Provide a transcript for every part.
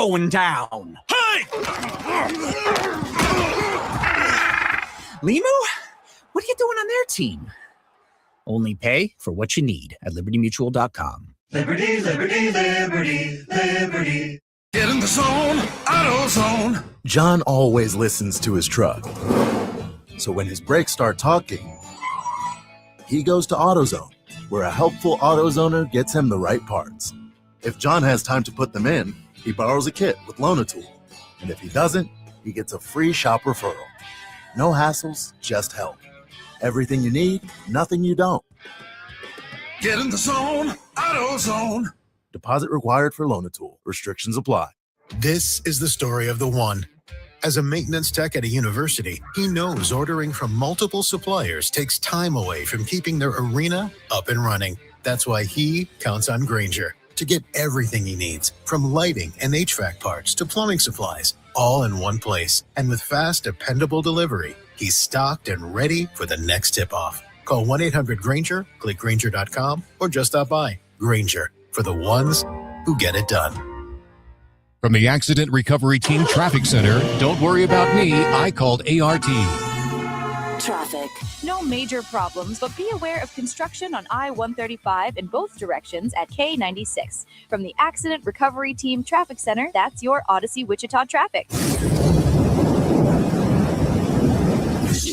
going down. Hey! Limu? What are you doing on their team? Only pay for what you need at libertymutual.com. Liberty, liberty, liberty, liberty. Get in the zone, AutoZone. John always listens to his truck. So when his brakes start talking, he goes to AutoZone, where a helpful AutoZoner gets him the right parts. If John has time to put them in, he borrows a kit with Loan-A-Tool. And if he doesn't, he gets a free shop referral. No hassles, just help. Everything you need, nothing you don't. Get in the zone, AutoZone. Deposit required for Loan-A-Tool. Restrictions apply. This is the story of the one. As a maintenance tech at a university, he knows ordering from multiple suppliers takes time away from keeping their arena up and running. That's why he counts on Grainger to get everything he needs, from lighting and HVAC parts to plumbing supplies, all in one place. And with fast, dependable delivery, he's stocked and ready for the next tip-off. Call 1-800-GRAINGER, click Grainger.com, or just stop by. Grainger, for the ones who get it done. From the Accident Recovery Team Traffic Center, don't worry about me, I called ART. Traffic. No major problems, but be aware of construction on I-135 in both directions at K96. From the Accident Recovery Team Traffic Center, that's your Odyssey Wichita traffic.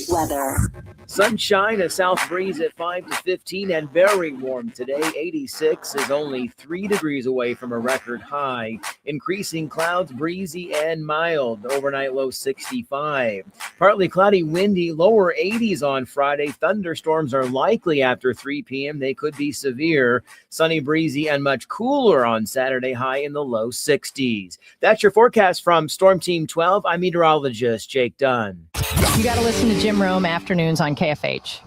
Weather. Sunshine, a south breeze at 5 to 15, and very warm today. 86 is only 3 degrees away from a record high. Increasing clouds, breezy and mild. Overnight low 65. Partly cloudy, windy, lower 80s on Friday. Thunderstorms are likely after 3 p.m. They could be severe. Sunny, breezy, and much cooler on Saturday, high in the low 60s. That's your forecast from Storm Team 12. I'm meteorologist Jake Dunn. You got to listen to Jim Rome afternoons on KFH.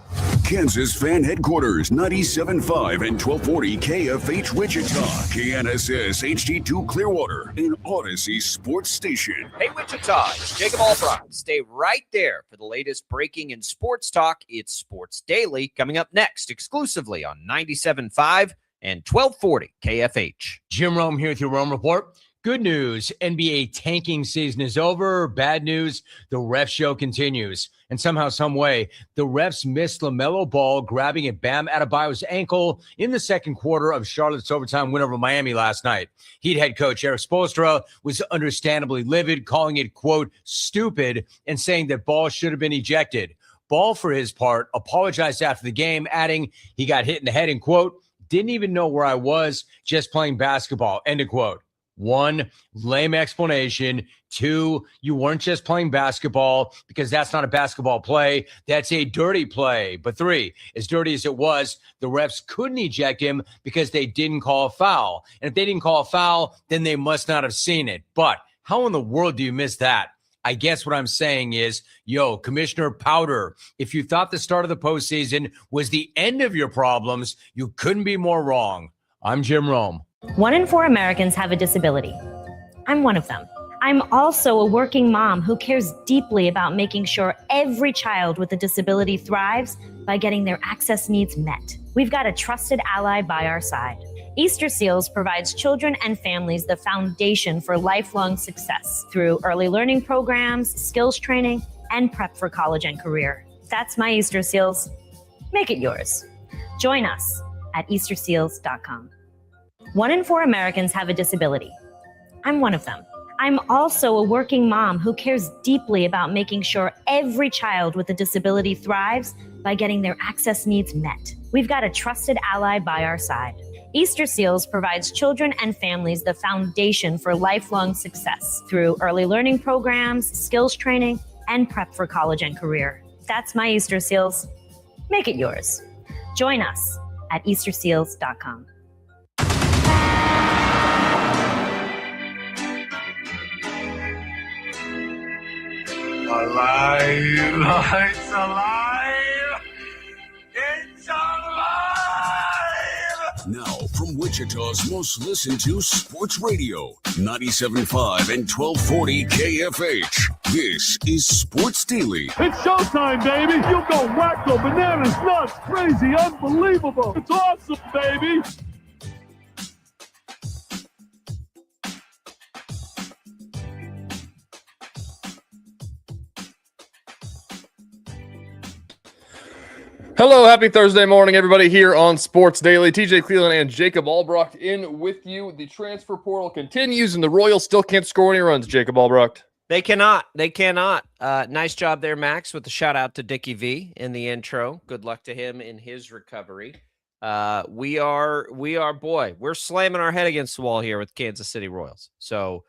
Kansas Fan Headquarters, 97.5 and 1240 KFH Wichita, KNSS HD2 Clearwater, an Odyssey Sports Station. Hey Wichita, it's Jacob Albright. Stay right there for the latest breaking in sports talk. It's Sports Daily coming up next exclusively on 97.5 and 1240 KFH. Jim Rome here with your Rome Report. Good news, NBA tanking season is over. Bad news, the ref show continues. And somehow, some way, the refs missed LaMelo Ball grabbing at Bam Adebayo's ankle in the second quarter of Charlotte's overtime win over Miami last night. Heat head coach Eric Spoelstra was understandably livid, calling it, quote, stupid, and saying that Ball should have been ejected. Ball, for his part, apologized after the game, adding he got hit in the head and, quote, didn't even know where I was, just playing basketball, end of quote. 1, lame explanation. 2, you weren't just playing basketball, because that's not a basketball play. That's a dirty play. But 3, as dirty as it was, the refs couldn't eject him because they didn't call a foul. And if they didn't call a foul, then they must not have seen it. But how in the world do you miss that? I guess what I'm saying is, Commissioner Powder, if you thought the start of the postseason was the end of your problems, you couldn't be more wrong. I'm Jim Rome. 1 in 4 Americans have a disability. I'm one of them. I'm also a working mom who cares deeply about making sure every child with a disability thrives by getting their access needs met. We've got a trusted ally by our side. Easter Seals provides children and families the foundation for lifelong success through early learning programs, skills training, and prep for college and career. That's my Easter Seals. Make it yours. Join us at easterseals.com. 1 in 4 Americans have a disability. I'm one of them. I'm also a working mom who cares deeply about making sure every child with a disability thrives by getting their access needs met. We've got a trusted ally by our side. Easter Seals provides children and families the foundation for lifelong success through early learning programs, skills training, and prep for college and career. That's my Easter Seals. Make it yours. Join us at easterseals.com. Alive! It's alive! It's alive! Now, from Wichita's most listened to sports radio, 97.5 and 1240 KFH, this is Sports Daily. It's showtime, baby! You go wacko, bananas, nuts, crazy, unbelievable! It's awesome, baby! Hello, happy Thursday morning, everybody, here on Sports Daily. TJ Cleveland and Jacob Albrecht in with you. The transfer portal continues, and the Royals still can't score any runs, Jacob Albrecht. They cannot. They cannot. Nice job there, Max, with the shout-out to Dickie V in the intro. Good luck to him in his recovery. We're slamming our head against the wall here with Kansas City Royals. So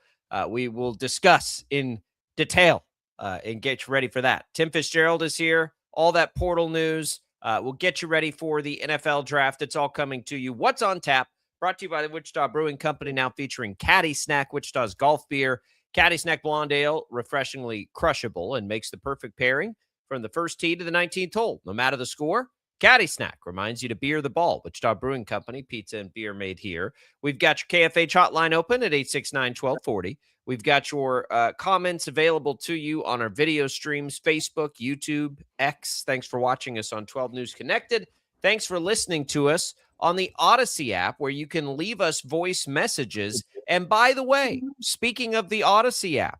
we will discuss in detail and get you ready for that. Tim Fitzgerald is here. All that portal news. We'll get you ready for the NFL draft. It's all coming to you. What's on tap? Brought to you by the Wichita Brewing Company, now featuring Caddy Snack, Wichita's golf beer. Caddy Snack Blonde Ale, refreshingly crushable, and makes the perfect pairing from the first tee to the 19th hole. No matter the score, Caddy Snack reminds you to beer the ball. Wichita Brewing Company, pizza and beer made here. We've got your KFH hotline open at 869-1240. We've got your comments available to you on our video streams, Facebook, YouTube, X. Thanks for watching us on 12 News Connected. Thanks for listening to us on the Odyssey app, where you can leave us voice messages. And by the way, speaking of the Odyssey app,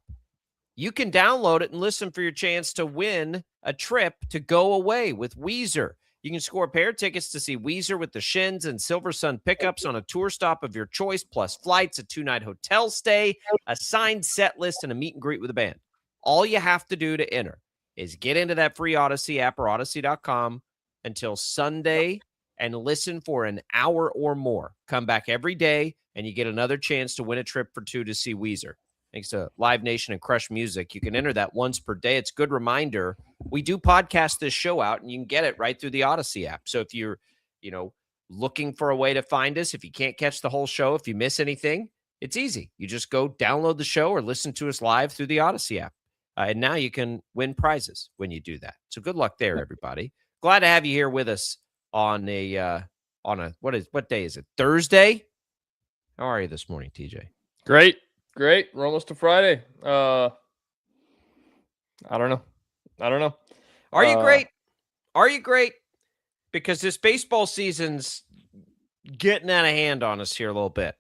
you can download it and listen for your chance to win a trip to go away with Weezer. You can score a pair of tickets to see Weezer with the Shins and Silver Sun pickups on a tour stop of your choice, plus flights, a 2-night hotel stay, a signed set list, and a meet and greet with the band. All you have to do to enter is get into that free Odyssey app or Odyssey.com until Sunday and listen for an hour or more. Come back every day, and you get another chance to win a trip for two to see Weezer. Thanks to Live Nation and Crush Music. You can enter that once per day. It's a good reminder. We do podcast this show out, and you can get it right through the Odyssey app. So if you're, looking for a way to find us, if you can't catch the whole show, if you miss anything, it's easy. You just go download the show or listen to us live through the Odyssey app. And now you can win prizes when you do that. So good luck there, everybody. Glad to have you here with us on what day is it? Thursday? How are you this morning, TJ? Great. We're almost to Friday. I don't know. Are you great? Are you great? Because this baseball season's getting out of hand on us here a little bit.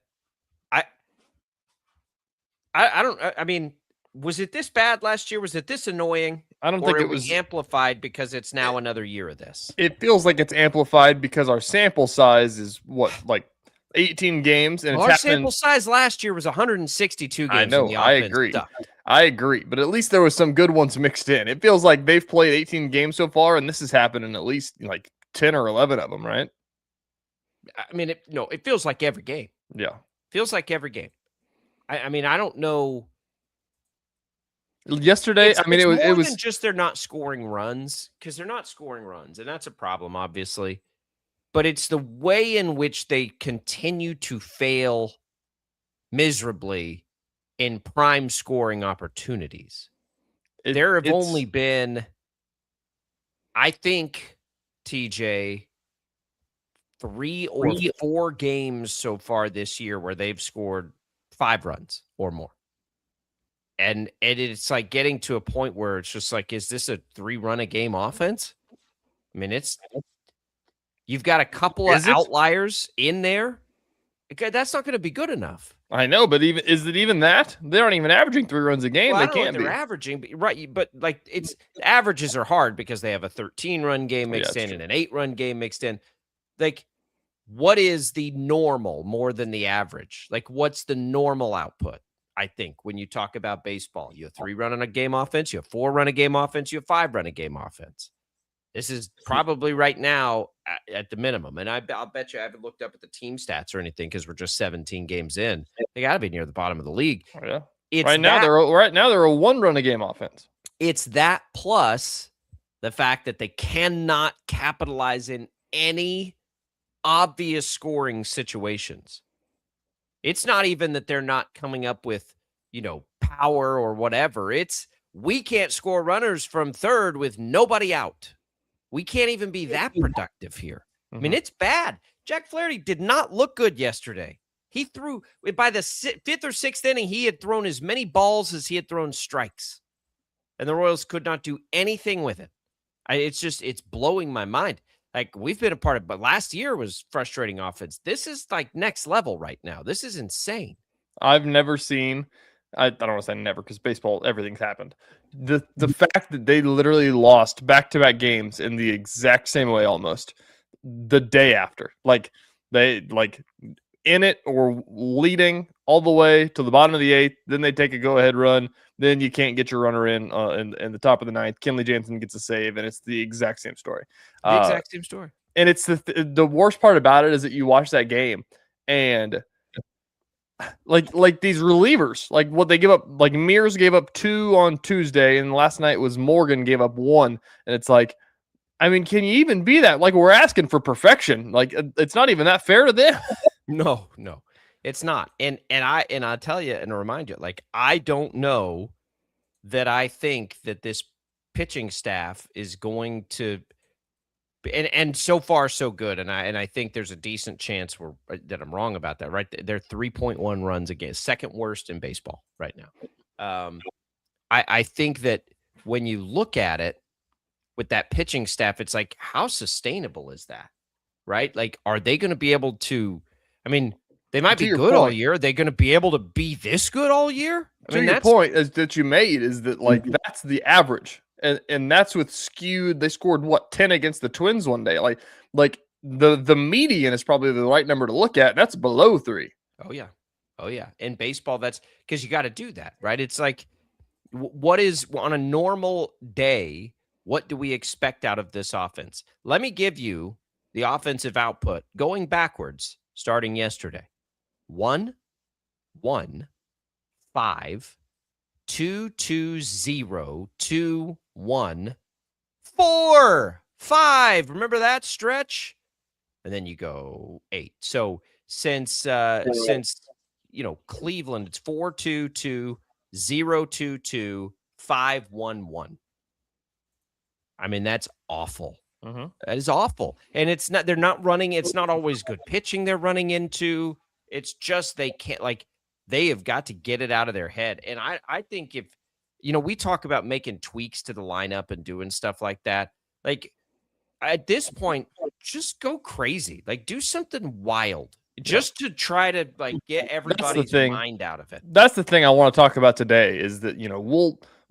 I mean, was it this bad last year? Was it this annoying? I don't think it was amplified because it's now another year of this. It feels like it's amplified because our sample size is like 18 games, and our sample size last year was 162 games. I know. I agree, but at least there was some good ones mixed in. It feels like they've played 18 games so far, and this has happened in at least like 10 or 11 of them, right? I mean, it feels like every game. Yeah, feels like every game. I mean, I don't know. Yesterday, it was just they're not scoring runs, because they're not scoring runs, and that's a problem, obviously. But it's the way in which they continue to fail miserably in prime scoring opportunities. There have only been, I think, TJ, 3 or 4 games so far this year where they've scored 5 runs or more. And it's like getting to a point where it's just like, is this a 3-run-a-game offense? I mean, you've got a couple of outliers in there. Okay, that's not going to be good enough. I know, but is it even that? They aren't even averaging 3 runs a game. Well, they can't be. They're averaging, right? But like, averages are hard because they have a 13-run game mixed in and an 8-run game mixed in. Like, what is the normal more than the average? Like, what's the normal output? I think when you talk about baseball, you have 3-run-a-game offense, you have 4-run-a-game offense, you have 5-run-a-game offense. This is probably right now at the minimum. And I'll bet you I haven't looked up at the team stats or anything because we're just 17 games in. They got to be near the bottom of the league. Oh, yeah. Right now they're a 1-run-a-game offense. It's that plus the fact that they cannot capitalize in any obvious scoring situations. It's not even that they're not coming up with, power or whatever. It's we can't score runners from third with nobody out. We can't even be that productive here. I mean, it's bad. Jack Flaherty did not look good yesterday. He threw, by the 5th or 6th inning, he had thrown as many balls as he had thrown strikes. And the Royals could not do anything with it. It's blowing my mind. Like, we've been a part of, but last year was frustrating offense. This is like next level right now. This is insane. I've never seen I don't want to say never because baseball, everything's happened. The fact that they literally lost back-to-back games in the exact same way almost the day after, like they in it or leading all the way to the bottom of the 8th, then they take a go-ahead run, then you can't get your runner in the top of the 9th. Kenley Jansen gets a save, and it's the exact same story. The exact same story. And it's the worst part about it is that you watch that game and like these relievers, like what they give up, like Mears gave up 2 on Tuesday, and last night was Morgan gave up 1. And it's like, I mean, can you even be that? Like, we're asking for perfection. Like, it's not even that fair to them. No, it's not. And I'll tell you and remind you, like, I don't know that I think that this pitching staff is going to, and so far so good. And I think there's a decent chance that I'm wrong about that. Right, they're 3.1 runs against, second worst in baseball right now. I think that when you look at it with that pitching staff, it's like, how sustainable is that? Right? Like, are they going to be able to? I mean, they might be good all year. Are they going to be able to be this good all year? I mean, your point is that you made is that like that's the average. And that's with skewed. They scored 10 against the Twins one day. Like the median is probably the right number to look at. That's below 3. Oh yeah. In baseball, that's because you got to do that, right? It's like, what is on a normal day? What do we expect out of this offense? Let me give you the offensive output going backwards, starting yesterday. 1, 1, 5, 2, 2, 0, 2, 1, 4, 5. Remember that stretch? And then you go 8. So since Cleveland, it's 4, 2, 2, 0, 2, 2, 5, 1, 1. I mean, that's awful. That is awful. And they're not running. It's not always good pitching they're running into. It's just they can't, like, they have got to get it out of their head. And I think if, we talk about making tweaks to the lineup and doing stuff like that. Like, at this point, just go crazy. Like, do something wild just to try to, like, get everybody's mind out of it. That's the thing I want to talk about today is that,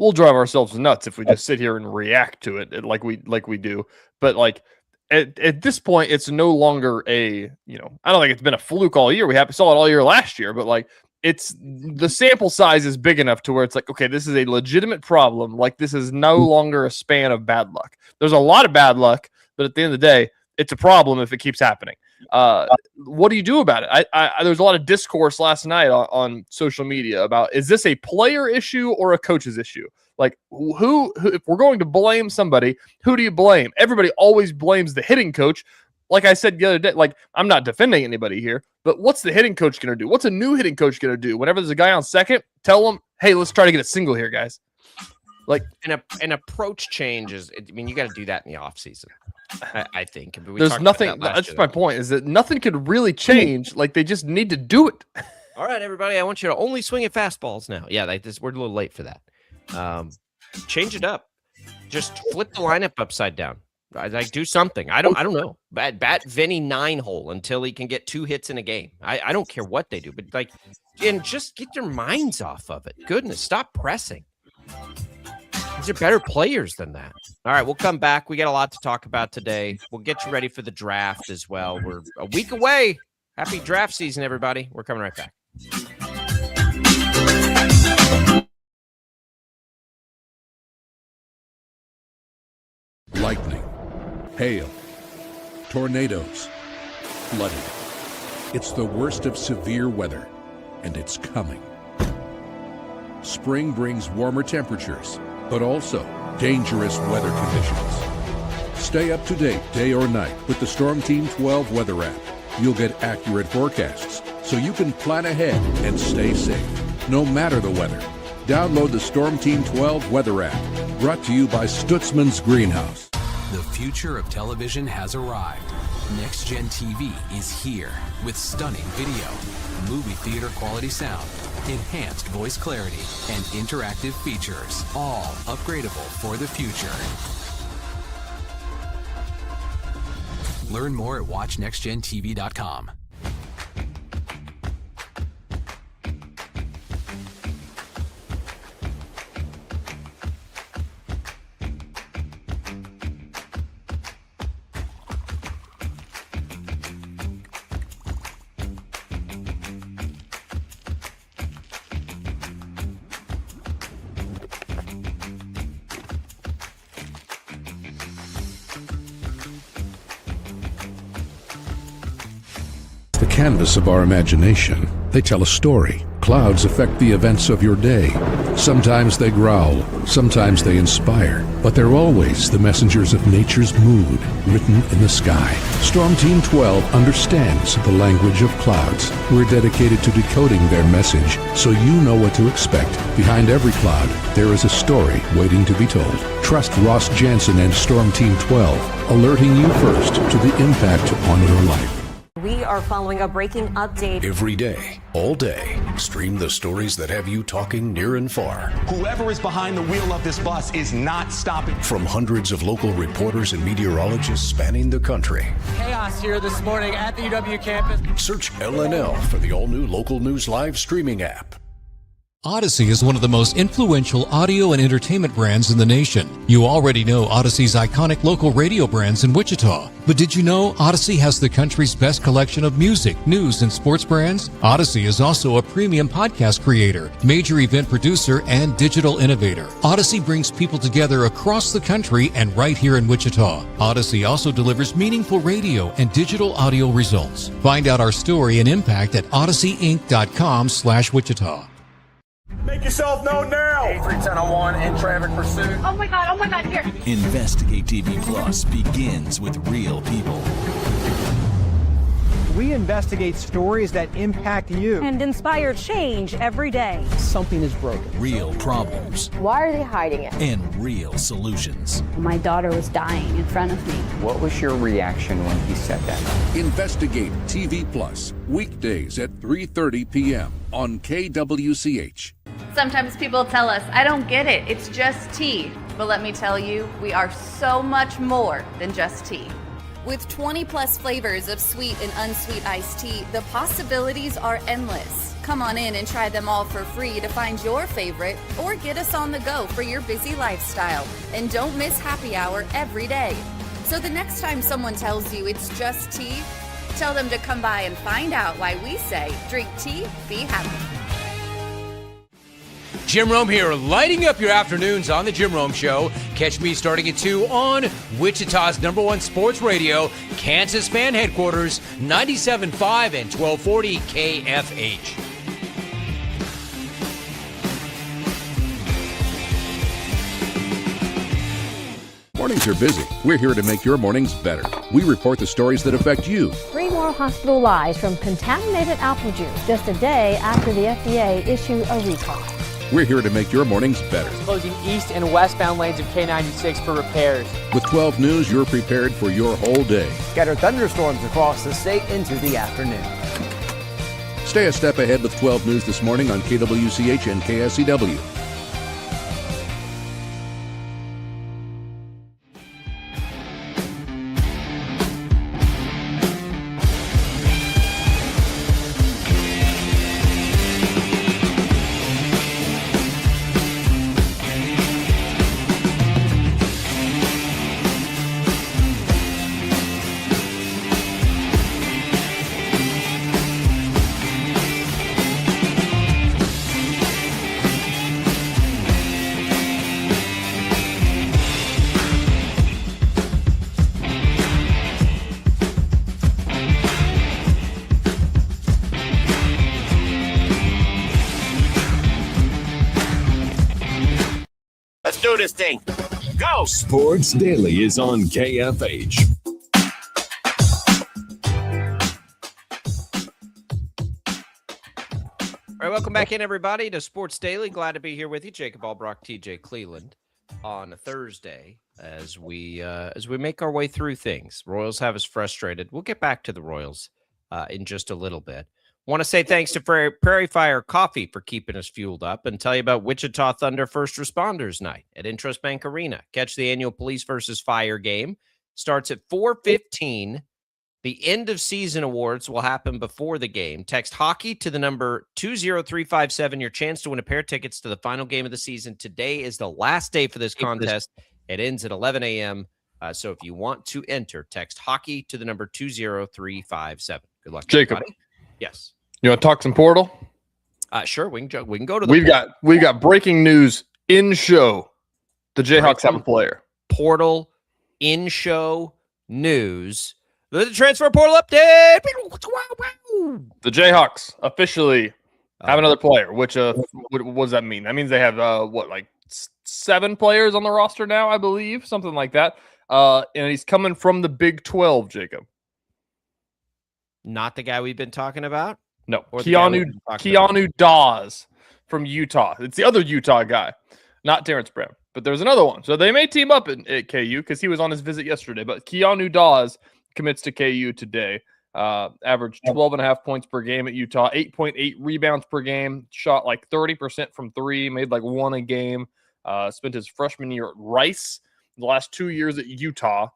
we'll drive ourselves nuts if we just sit here and react to it like we do. But like at this point, it's no longer I don't think it's been a fluke all year. We saw it all year last year, but like it's the sample size is big enough to where it's like, okay, this is a legitimate problem. Like, this is no longer a span of bad luck. There's a lot of bad luck, but at the end of the day, it's a problem if it keeps happening. What do you do about it? There was a lot of discourse last night on social media about, is this a player issue or a coach's issue? Like, who if we're going to blame somebody, who do you blame? Everybody always blames the hitting coach. Like I said the other day, like, I'm not defending anybody here, but what's the hitting coach going to do? What's a new hitting coach going to do? Whenever there's a guy on second, tell him, hey, let's try to get a single here, guys. Like, an approach change is, you got to do that in the offseason. I think there's nothing. That's my point. Is that nothing could really change. Like, they just need to do it. All right, everybody. I want you to only swing at fastballs now. Yeah, we're a little late for that. Change it up. Just flip the lineup upside down. Like, do something. I don't know. Bat Vinny 9-hole until he can get 2 hits in a game. I don't care what they do, but like, and just get your minds off of it. Goodness, stop pressing. These are better players than that. All right, we'll come back. We got a lot to talk about today. We'll get you ready for the draft as well. We're a week away. Happy draft season, everybody. We're coming right back. Lightning, hail, tornadoes, flooding. It's the worst of severe weather, and it's coming. Spring brings warmer temperatures, but also dangerous weather conditions. Stay up to date day or night with the Storm Team 12 weather app. You'll get accurate forecasts so you can plan ahead and stay safe, no matter the weather. Download the Storm Team 12 weather app, brought to you by Stutzman's Greenhouse. The future of television has arrived. Next Gen TV is here with stunning video, movie theater quality sound, enhanced voice clarity, and interactive features, all upgradable for the future. Learn more at watchnextgentv.com. the canvas of our imagination. They tell a story. Clouds affect the events of your day. Sometimes they growl, sometimes they inspire, but they're always the messengers of nature's mood, written in the sky. Storm Team 12 understands the language of clouds. We're dedicated to decoding their message so you know what to expect. Behind every cloud, there is a story waiting to be told. Trust Ross Jansen and Storm Team 12, alerting you first to the impact on your life. We are following a breaking update. Every day, all day, stream the stories that have you talking near and far. Whoever is behind the wheel of this bus is not stopping. From hundreds of local reporters and meteorologists spanning the country. Chaos here this morning at the UW campus. Search LNL for the all-new Local News Live streaming app. Odyssey is one of the most influential audio and entertainment brands in the nation. You already know Odyssey's iconic local radio brands in Wichita. But did you know Odyssey has the country's best collection of music, news, and sports brands? Odyssey is also a premium podcast creator, major event producer, and digital innovator. Odyssey brings people together across the country and right here in Wichita. Odyssey also delivers meaningful radio and digital audio results. Find out our story and impact at odysseyinc.com/Wichita. Make yourself known now. 831001 in traffic pursuit. Oh my God, here. Investigate TV Plus begins with real people. We investigate stories that impact you and inspire change every day. Something is broken. Real problems. Why are they hiding it? And real solutions. My daughter was dying in front of me. What was your reaction when he said that? Investigate TV Plus, weekdays at 3:30 p.m. on KWCH. Sometimes people tell us, I don't get it, it's just tea. But let me tell you, we are so much more than just tea. With 20 plus flavors of sweet and unsweet iced tea, the possibilities are endless. Come on in and try them all for free to find your favorite or get us on the go for your busy lifestyle. And don't miss happy hour every day. So the next time someone tells you it's just tea, tell them to come by and find out why we say drink tea, be happy. Jim Rome here, lighting up your afternoons on The Jim Rome Show. Catch me starting at 2 on Wichita's #1 sports radio, Kansas Fan Headquarters, 97.5 and 1240 KFH. Mornings are busy. We're here to make your mornings better. We report the stories that affect you. 3 more hospital lies from contaminated apple juice just a day after the FDA issued a recall. We're here to make your mornings better. Closing east and westbound lanes of K96 for repairs. With 12 News, you're prepared for your whole day. Scattered thunderstorms across the state into the afternoon. Stay a step ahead with 12 News this morning on KWCH and KSCW. Let's do this thing. Go! Sports Daily is on KFH. All right, welcome back in, everybody, to Sports Daily. Glad to be here with you, Jacob Albrock, TJ Cleveland, on a Thursday as we make our way through things. Royals have us frustrated. We'll get back to the Royals in just a little bit. Want to say thanks to Prairie Fire Coffee for keeping us fueled up and tell you about Wichita Thunder First Responders Night at Intrust Bank Arena. Catch the annual Police versus Fire game. Starts at 4:15. The end of season awards will happen before the game. Text hockey to the number 20357. Your chance to win a pair of tickets to the final game of the season. Today is the last day for this contest. It ends at 11 a.m. So if you want to enter, text hockey to the number 20357. Good luck, Jacob. everybody. Yes. You want to talk some Portal? Sure. We can go to the We've got breaking news in show. The Jayhawks have a player. Portal in show news. The transfer portal update. The Jayhawks officially have another player, which what does that mean? That means they have like 7 players on the roster now, I believe, something like that. And he's coming from the Big 12, Jacob. Not the guy we've been talking about? No, Or Keanu Dawes from Utah. It's the other Utah guy, not Terrence Brown. But there's another one. So they may team up at KU because he was on his visit yesterday. But Keanu Dawes commits to KU today. Averaged 12.5 points per game at Utah, 8.8 rebounds per game, shot like 30% from 3, made like 1 a game. Spent his freshman year at Rice, the last 2 years at Utah.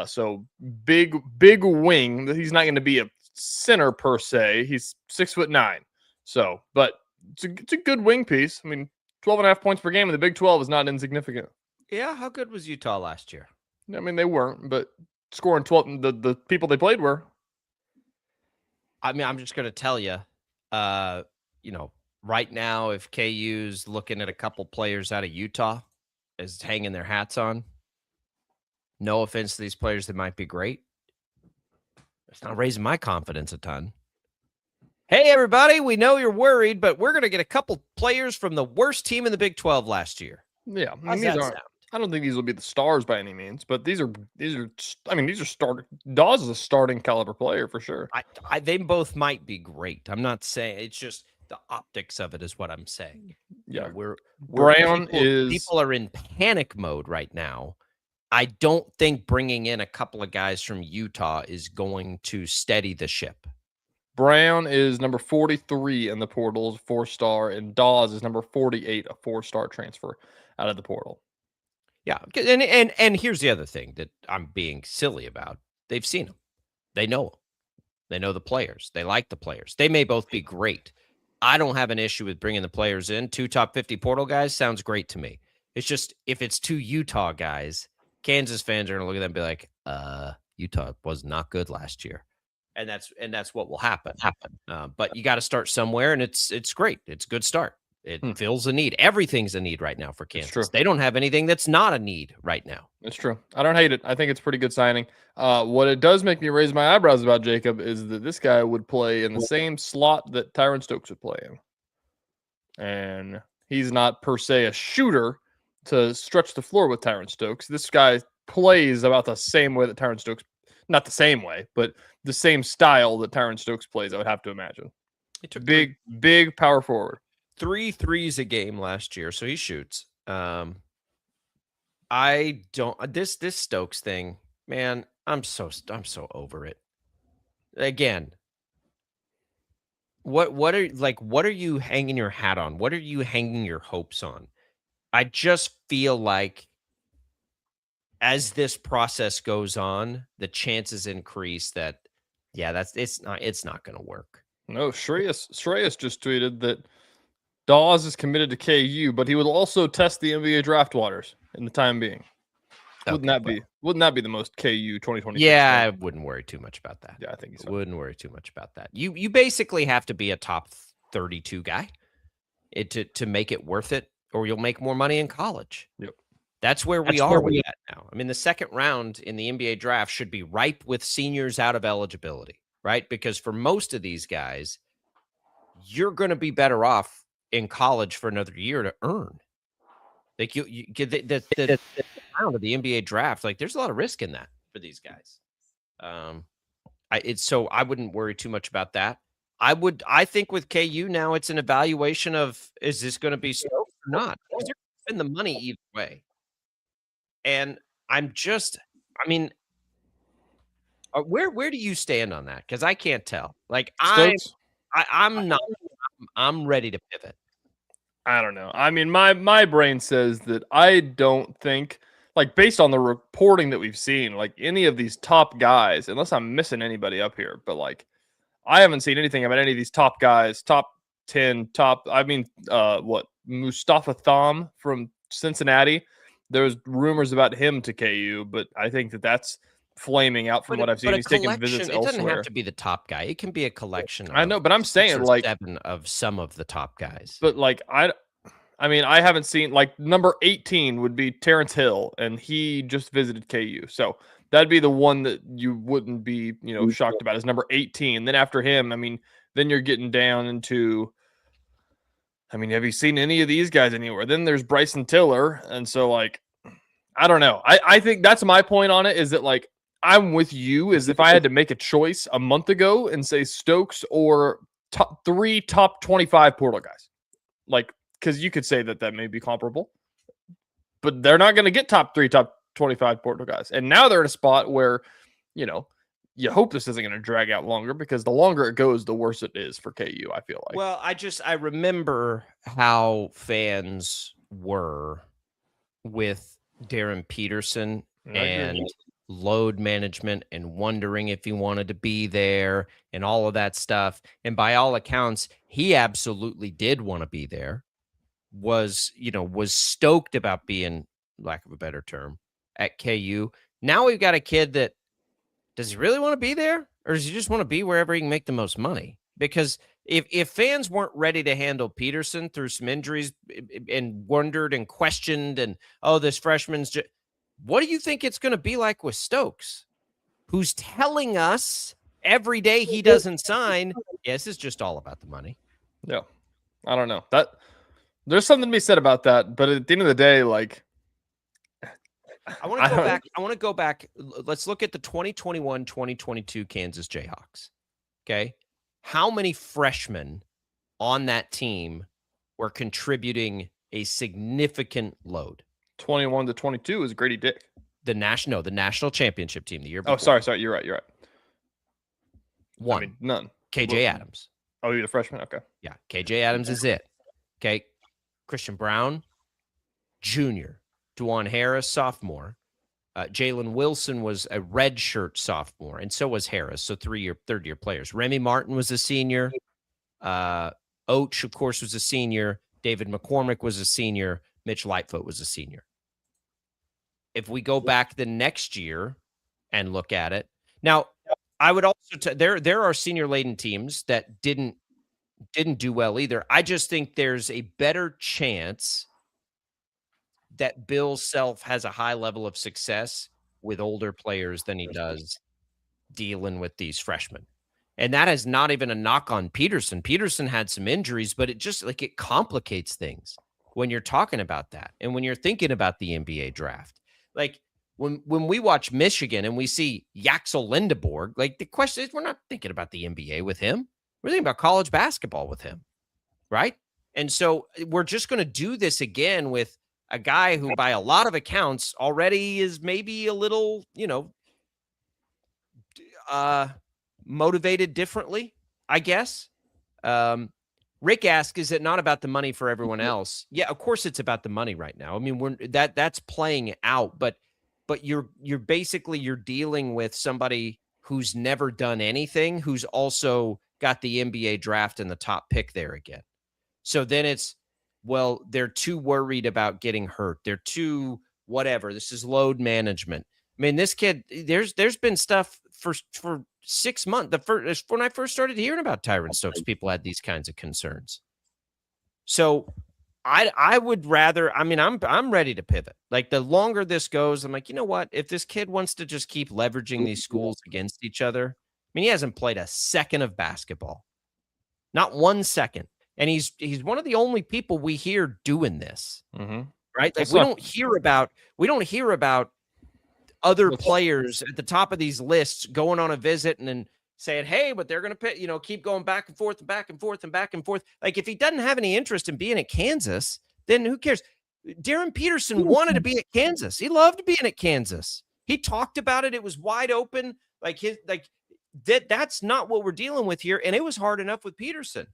So big wing. He's not going to be a center per se. He's 6'9". So, but it's a good wing piece. I mean, 12.5 points per game in the Big 12 is not insignificant. Yeah, how good was Utah last year? I mean, they weren't, but scoring 12, the people they played were. I mean, I'm just going to tell you, right now, if KU's looking at a couple players out of Utah as hanging their hats on, no offense to these players that might be great, it's not raising my confidence a ton. Hey, everybody, we know you're worried, but we're going to get a couple players from the worst team in the Big 12 last year. Yeah, How's that sound? I don't think these will be the stars by any means, but these are starting. Dawes is a starting caliber player for sure. They both might be great. I'm not saying it's just the optics of it is what I'm saying. Yeah, people are in panic mode right now. I don't think bringing in a couple of guys from Utah is going to steady the ship. Brown is number 43 in the portal, 4-star, and Dawes is number 48, a 4-star transfer out of the portal. Yeah, and here's the other thing that I'm being silly about. They've seen them. They know them. They know the players. They like the players. They may both be great. I don't have an issue with bringing the players in. 2 top 50 portal guys sounds great to me. It's just if it's 2 Utah guys, Kansas fans are going to look at them and be like, Utah was not good last year. And that's what will happen. But you got to start somewhere, and it's great. It's a good start. It fills a need. Everything's a need right now for Kansas. They don't have anything that's not a need right now. It's true. I don't hate it. I think it's a pretty good signing. What it does make me raise my eyebrows about, Jacob, is that this guy would play in the same slot that Tyron Stokes would play in. And he's not per se a shooter to stretch the floor with Tyron Stokes. This guy plays about the same way that Tyron Stokes, not the same way, but the same style that Tyron Stokes plays, I would have to imagine. It's a big power forward. 3 threes a game last year, so he shoots. This Stokes thing, man, I'm so over it. Again, what are you hanging your hat on? What are you hanging your hopes on? I just feel like as this process goes on, the chances increase that it's not going to work. No, Shreyas just tweeted that Dawes is committed to KU, but he will also test the NBA draft waters in the time being. Wouldn't that be the most KU 2020? Yeah, I wouldn't worry too much about that. Yeah, I think so. Wouldn't worry too much about that. You basically have to be a top 32 guy to make it worth it, or you'll make more money in college. Yep. That's where we are with that now. I mean, the second round in the NBA draft should be ripe with seniors out of eligibility, right? Because for most of these guys, you're going to be better off in college for another year to earn. Like you get the round of the NBA draft. Like there's a lot of risk in that for these guys. So I wouldn't worry too much about that. I think with KU now, it's an evaluation of, is this going to be so or not? Because you're going to spend the money either way. And where do you stand on that? Because I can't tell. Like I'm ready to pivot. I don't know. I mean, my brain says that I don't think, like, based on the reporting that we've seen, like any of these top guys, unless I'm missing anybody up here, but like I haven't seen anything about any of these top guys, top 10, Mustafa Tham from Cincinnati. There's rumors about him to KU, but I think that's flaming out from what I've seen. He's taking visits elsewhere. It doesn't have to be the top guy. It can be a collection. I know, but I'm saying like 7 of some of the top guys. But like I haven't seen, like, number 18 would be Terrence Hill, and he just visited KU. So That'd be the one that you wouldn't be, shocked about is number 18. Then after him, I mean, then you're getting down into, I mean, have you seen any of these guys anywhere? Then there's Bryson Tiller. And so, like, I don't know. I think that's my point on it, is that, like, I'm with you, is if I had to make a choice a month ago and say Stokes or top 25 portal guys, like, because you could say that may be comparable, but they're not going to get top 25 portal guys. And now they're in a spot where, you hope this isn't going to drag out longer, because the longer it goes, the worse it is for KU, I feel like. Well, I remember how fans were with Darren Peterson and load management and wondering if he wanted to be there and all of that stuff. And by all accounts, he absolutely did want to be there, was stoked about being, lack of a better term, at KU. Now we've got a kid that, does he really want to be there, or does he just want to be wherever he can make the most money? Because if fans weren't ready to handle Peterson through some injuries and wondered and questioned and, this freshman's what do you think it's going to be like with Stokes, who's telling us every day he doesn't sign? Yes, it's just all about the money. Yeah. I don't know. That there's something to be said about that, but at the end of the day, like, I want to go back. I want to go back. Let's look at the 2021-2022 Kansas Jayhawks. Okay. How many freshmen on that team were contributing a significant load? 21 to 22 is Grady Dick. The national championship team the year before. Oh, sorry. You're right. One. I mean, none. KJ Adams. Oh, you're the freshman? Okay. Yeah. KJ Adams is it. Okay. Christian Brown, junior. Dwan Harris, sophomore. Jalen Wilson was a redshirt sophomore, and so was Harris. So third-year players. Remy Martin was a senior. Oach, of course, was a senior. David McCormick was a senior. Mitch Lightfoot was a senior. If we go back the next year and look at it, now I would also there are senior-laden teams that didn't do well either. I just think there's a better chance that Bill Self has a high level of success with older players than he does dealing with these freshmen. And that is not even a knock on Peterson. Peterson had some injuries, but it just it complicates things when you're talking about that. And when you're thinking about the NBA draft, like when we watch Michigan and we see Yaxel Lindeborg, like the question is, we're not thinking about the NBA with him. We're thinking about college basketball with him. Right. And so we're just going to do this again with a guy who, by a lot of accounts, already is maybe a little, motivated differently, I guess. Rick asks, is it not about the money for everyone else? Yeah, of course it's about the money right now. I mean, that's playing out, but you're dealing with somebody who's never done anything, who's also got the NBA draft and the top pick there again. So then it's, well, they're too worried about getting hurt. They're too whatever. This is load management. I mean, this kid, there's been stuff for 6 months. When I first started hearing about Tyron Stokes, people had these kinds of concerns. So I would rather, I mean, I'm ready to pivot. Like, the longer this goes, I'm like, you know what? If this kid wants to just keep leveraging these schools against each other, I mean, he hasn't played a second of basketball. Not 1 second. And he's one of the only people we hear doing this, right? Like, we don't hear about other players at the top of these lists going on a visit and then saying, "Hey, but they're going to keep going back and forth and back and forth and back and forth." Like, if he doesn't have any interest in being at Kansas, then who cares? Darren Peterson wanted to be at Kansas. He loved being at Kansas. He talked about it. It was wide open. That's not what we're dealing with here. And it was hard enough with Peterson.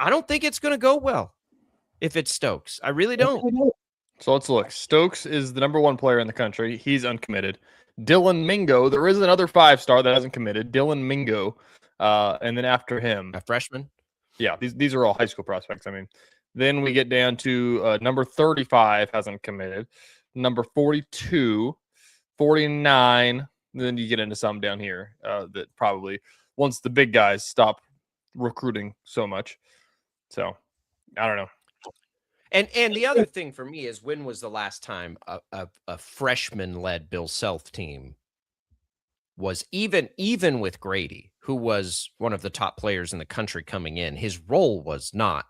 I don't think it's going to go well if it's Stokes. I really don't. So let's look. Stokes is the number one player in the country. He's uncommitted. Dylan Mingo, there is another 5-star that hasn't committed. Dylan Mingo. And then after him, a freshman. Yeah, these are all high school prospects. I mean, then we get down to number 35 hasn't committed. Number 42, 49. Then you get into some down here that probably once the big guys stop recruiting so much. So, I don't know. And the other thing for me is, when was the last time a freshman-led Bill Self team was even with Grady, who was one of the top players in the country coming in, his role was not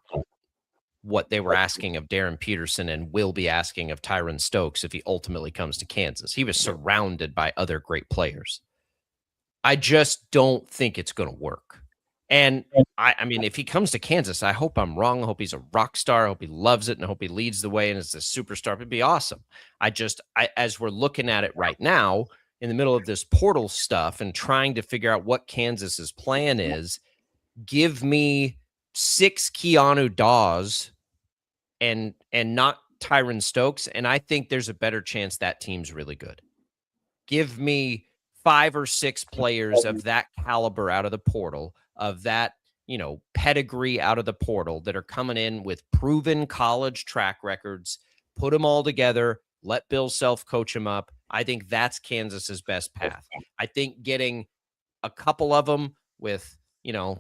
what they were asking of Darren Peterson and will be asking of Tyron Stokes if he ultimately comes to Kansas. He was surrounded by other great players. I just don't think it's going to work. And I mean, if he comes to Kansas, I hope I'm wrong. I hope he's a rock star. I hope he loves it, and I hope he leads the way and is a superstar. It'd be awesome. As we're looking at it right now, in the middle of this portal stuff and trying to figure out what Kansas's plan is, give me 6 Keanu Dawes and not Tyron Stokes, and I think there's a better chance that team's really good. Give me 5 or 6 players of that caliber out of the portal, of that, pedigree out of the portal that are coming in with proven college track records, put them all together, let Bill Self coach them up. I think that's Kansas's best path. I think getting a couple of them with,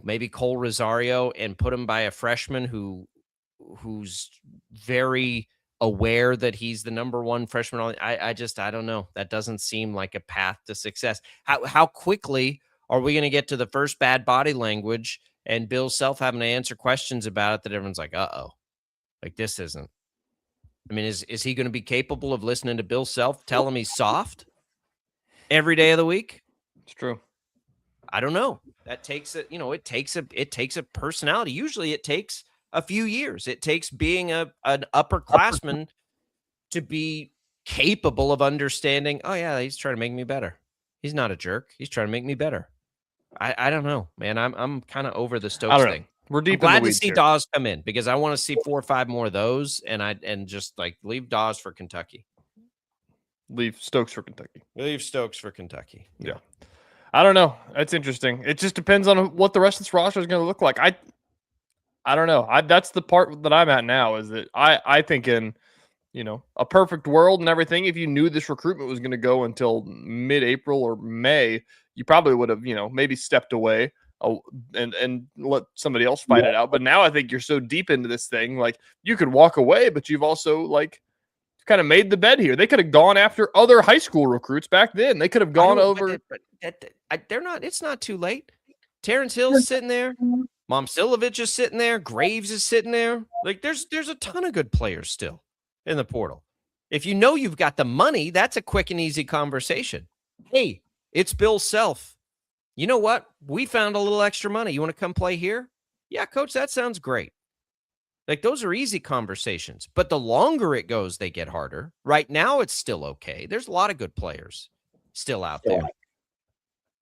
maybe Cole Rosario and put him by a freshman who's very aware that he's the number one freshman. I don't know. That doesn't seem like a path to success. How quickly are we going to get to the first bad body language and Bill Self having to answer questions about it that everyone's like, uh-oh, like this isn't. I mean, is he going to be capable of listening to Bill Self tell him he's soft every day of the week? It's true. I don't know. That takes it takes a personality. Usually it takes a few years. It takes being an upperclassman to be capable of understanding, oh yeah, he's trying to make me better. He's not a jerk. He's trying to make me better. I don't know, man. I'm kind of over the Stokes thing. We're deep. I'm glad to see Dawes come in because I want to see 4 or 5 more of those, and just like leave Dawes for Kentucky. Leave Stokes for Kentucky. Leave Stokes for Kentucky. Yeah. I don't know. That's interesting. It just depends on what the rest of this roster is going to look like. I don't know. That's the part that I'm at now is that I think in, a perfect world and everything, if you knew this recruitment was going to go until mid-April or May, you probably would have, maybe stepped away and let somebody else fight it out. But now I think you're so deep into this thing, like you could walk away, but you've also kind of made the bed here. They could have gone after other high school recruits back then. They could have gone over. They're not. It's not too late. Terrence Hill's sitting there. Momcilovic is sitting there. Graves is sitting there. Like there's a ton of good players still in the portal. If you've got the money, that's a quick and easy conversation. Hey, it's Bill Self. You know what? We found a little extra money. You want to come play here? Yeah, coach, that sounds great. Like those are easy conversations, but the longer it goes, they get harder. Right now, it's still okay. There's a lot of good players still out there.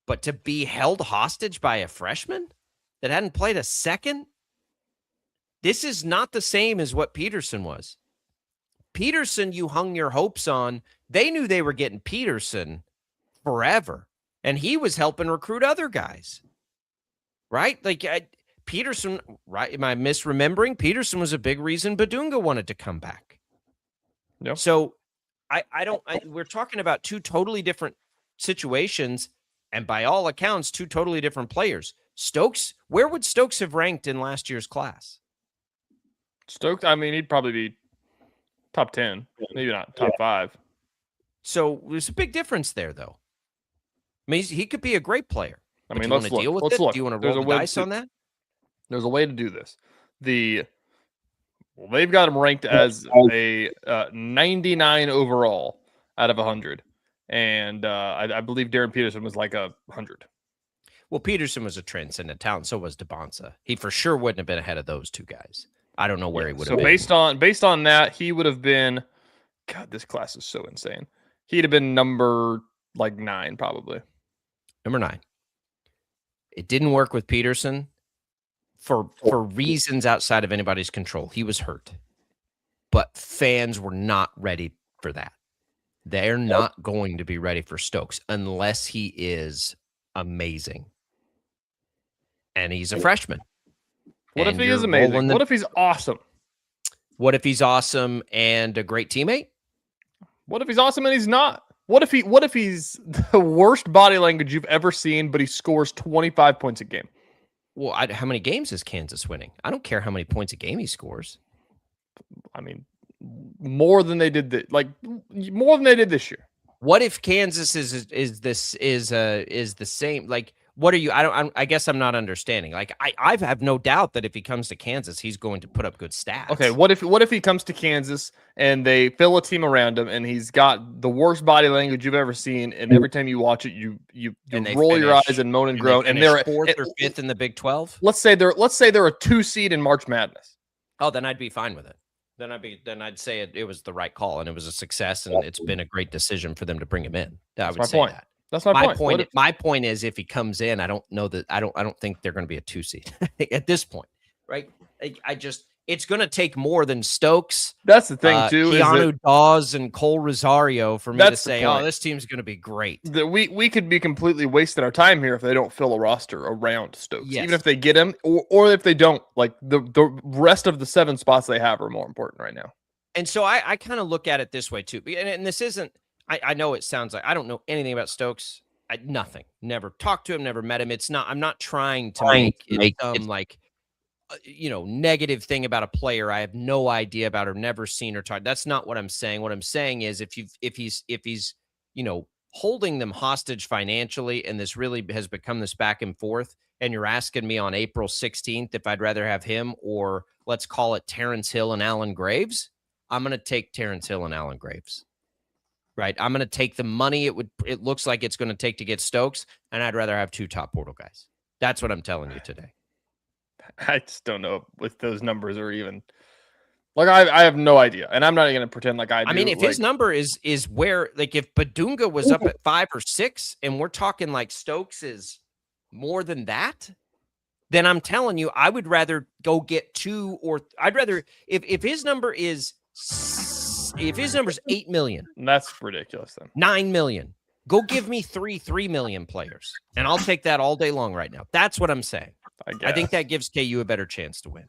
But to be held hostage by a freshman that hadn't played a second, this is not the same as what Peterson was. Peterson, you hung your hopes on. They knew they were getting Peterson forever, and he was helping recruit other guys, right? Like Peterson, right? Am I misremembering? Peterson was a big reason Badunga wanted to come back. No. So we're talking about 2 totally different situations, and by all accounts, 2 totally different players. Stokes, where would Stokes have ranked in last year's class? Stokes, I mean, he'd probably be top 10, maybe not top 5. So there's a big difference there, though. I mean, he could be a great player. I mean, do you want to deal with it? Do you want to roll the dice on that? There's a way to do this. They've got him ranked as a 99 overall out of 100. And I believe Darren Peterson was like 100. Well, Peterson was a transcendent talent. So was DeBonsa. He for sure wouldn't have been ahead of those 2 guys. I don't know where he would have been. So based on that, he would have been, God, this class is so insane. He'd have been number 9, probably. Number 9. It didn't work with Peterson for reasons outside of anybody's control. He was hurt. But fans were not ready for that. They're not going to be ready for Stokes unless he is amazing. And he's a freshman. What if he is amazing? What if he's awesome? What if he's awesome and a great teammate? What if he's awesome and he's not? What if he's the worst body language you've ever seen, but he scores 25 points a game? Well, how many games is Kansas winning? I don't care how many points a game he scores. I mean, more than they did this year. What if Kansas is the same? Like, what are you? I guess I'm not understanding. Like, I have no doubt that if he comes to Kansas, he's going to put up good stats. Okay, what if he comes to Kansas and they fill a team around him and he's got the worst body language you've ever seen, and every time you watch it, you roll your eyes and moan and groan, and they're 4th or 5th in the Big 12. Let's say they're a 2 seed in March Madness. Oh, then I'd be fine with it. Then I'd say it was the right call and it was a success and it's been a great decision for them to bring him in. That's my point. That's my point. My point is, if he comes in, I don't know that I don't think they're going to be a 2 seed at this point, right? It's going to take more than Stokes. That's the thing too. Keanu Dawes and Cole Rosario for me to say, oh, this team's going to be great. We could be completely wasting our time here if they don't fill a roster around Stokes. Yes. Even if they get him, or if they don't, like the rest of the 7 spots they have are more important right now. And so I kind of look at it this way too. And this isn't. I know it sounds like I don't know anything about Stokes. Nothing. Never talked to him. Never met him. It's not. I'm not trying to make it like. Negative thing about a player I have no idea about or never seen or talked. That's not what I'm saying. What I'm saying is if he's holding them hostage financially, and this really has become this back and forth, and you're asking me on April 16th if I'd rather have him or let's call it Terrence Hill and Allen Graves, I'm going to take Terrence Hill and Allen Graves. Right? I'm going to take the money it looks like it's going to take to get Stokes, and I'd rather have 2 top portal guys. That's what I'm telling you today. I just don't know if those numbers are even like I have no idea, and I'm not going to pretend like I do. I mean, if his number is where, like, if Badunga was up at 5 or 6, and we're talking like Stokes is more than that, then I'm telling you, I would rather go get 2 or I'd rather if his number is 8 million, that's ridiculous. Then 9 million, go give me 3 million players, and I'll take that all day long right now. That's what I'm saying. I think that gives KU a better chance to win.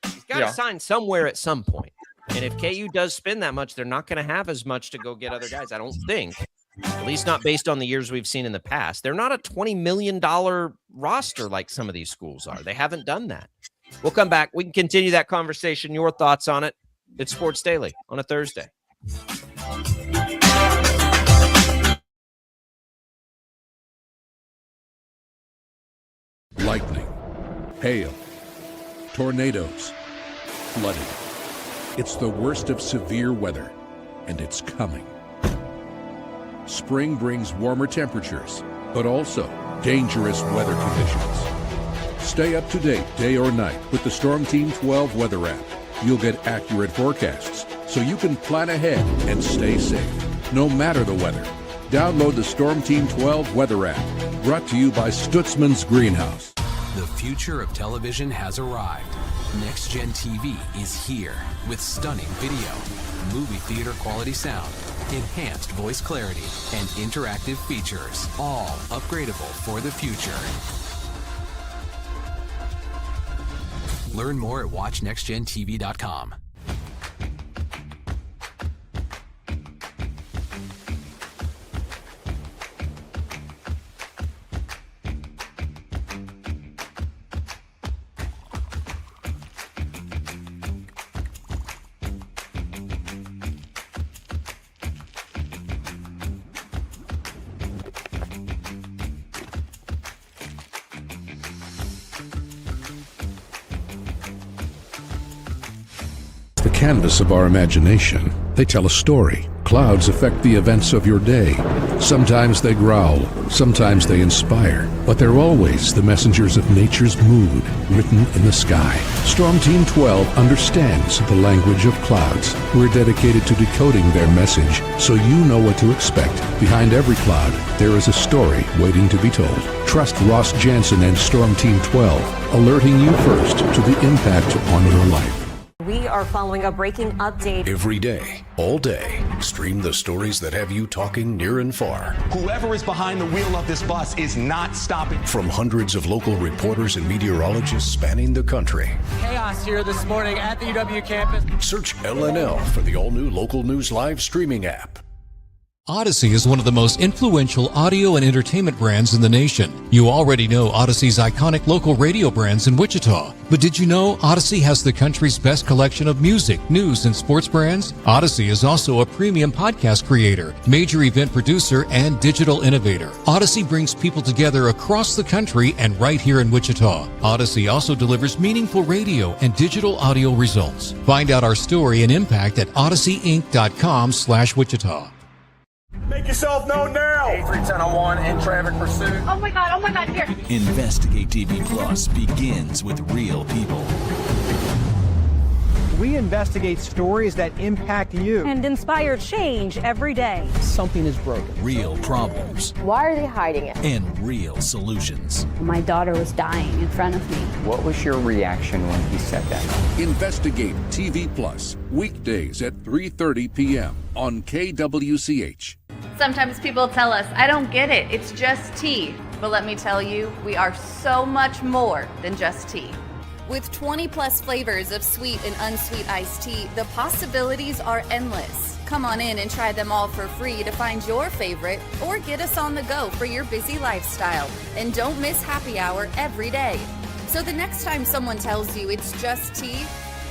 He's got to sign somewhere at some point. And if KU does spend that much, they're not going to have as much to go get other guys, I don't think. At least not based on the years we've seen in the past. They're not a $20 million roster like some of these schools are. They haven't done that. We'll come back. We can continue that conversation. Your thoughts on it. It's Sports Daily on a Thursday. Lightning, hail, tornadoes, flooding. It's the worst of severe weather, and it's coming. Spring brings warmer temperatures, but also dangerous weather conditions. Stay up to date day or night with the Storm Team 12 weather app. You'll get accurate forecasts, so you can plan ahead and stay safe, no matter the weather. Download the Storm Team 12 weather app, brought to you by Stutzman's Greenhouse. The future of television has arrived. Next Gen TV is here with stunning video, movie theater quality sound, enhanced voice clarity, and interactive features, all upgradable for the future. Learn more at watchnextgentv.com. The canvas of our imagination. They tell a story. Clouds affect the events of your day. Sometimes they growl, sometimes they inspire, but they're always the messengers of nature's mood written in the sky. Storm Team 12 understands the language of clouds. We're dedicated to decoding their message so you know what to expect. Behind every cloud, there is a story waiting to be told. Trust Ross Jansen and Storm Team 12, alerting you first to the impact on your life. We are following a breaking update. Every day, all day, stream the stories that have you talking near and far. Whoever is behind the wheel of this bus is not stopping. From hundreds of local reporters and meteorologists spanning the country. Chaos here this morning at the UW campus. Search LNL for the all-new Local News Live streaming app. Odyssey is one of the most influential audio and entertainment brands in the nation. You already know Odyssey's iconic local radio brands in Wichita. But did you know Odyssey has the country's best collection of music, news, and sports brands? Odyssey is also a premium podcast creator, major event producer, and digital innovator. Odyssey brings people together across the country and right here in Wichita. Odyssey also delivers meaningful radio and digital audio results. Find out our story and impact at odysseyinc.com/Wichita. Make yourself known now. 8310 in traffic pursuit. Oh my God, here. Investigate TV Plus begins with real people. We investigate stories that impact you. And inspire change every day. Something is broken. Real problems. Why are they hiding it? And real solutions. My daughter was dying in front of me. What was your reaction when he said that? Investigate TV Plus, weekdays at 3:30 p.m. on KWCH. Sometimes people tell us, I don't get it, it's just tea. But let me tell you, we are so much more than just tea. With 20 plus flavors of sweet and unsweet iced tea, the possibilities are endless. Come on in and try them all for free to find your favorite or get us on the go for your busy lifestyle. And don't miss happy hour every day. So the next time someone tells you it's just tea,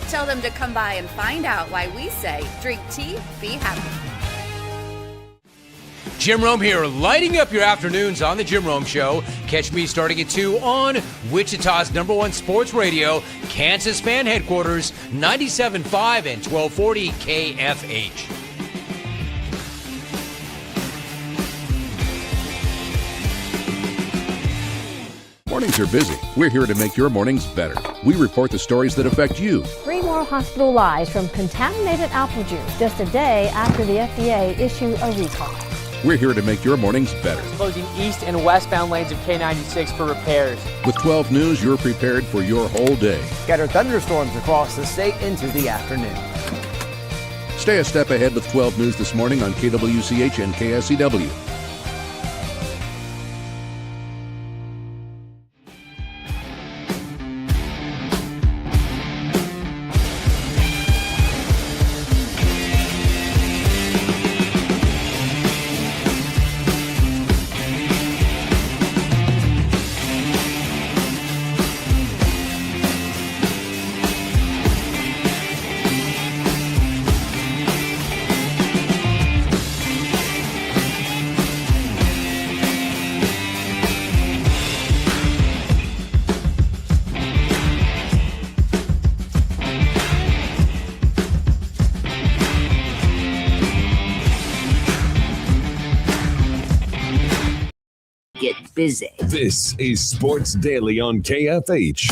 tell them to come by and find out why we say drink tea, be happy. Jim Rome here, lighting up your afternoons on The Jim Rome Show. Catch me starting at 2 on Wichita's #1 sports radio, Kansas Fan Headquarters, 97.5 and 1240 KFH. Mornings are busy. We're here to make your mornings better. We report the stories that affect you. 3 more hospital lies from contaminated apple juice just a day after the FDA issued a recall. We're here to make your mornings better. Closing east and westbound lanes of K96 for repairs. With 12 News, you're prepared for your whole day. Scattered thunderstorms across the state into the afternoon. Stay a step ahead with 12 News this morning on KWCH and KSCW. Get busy. This is Sports Daily on KFH.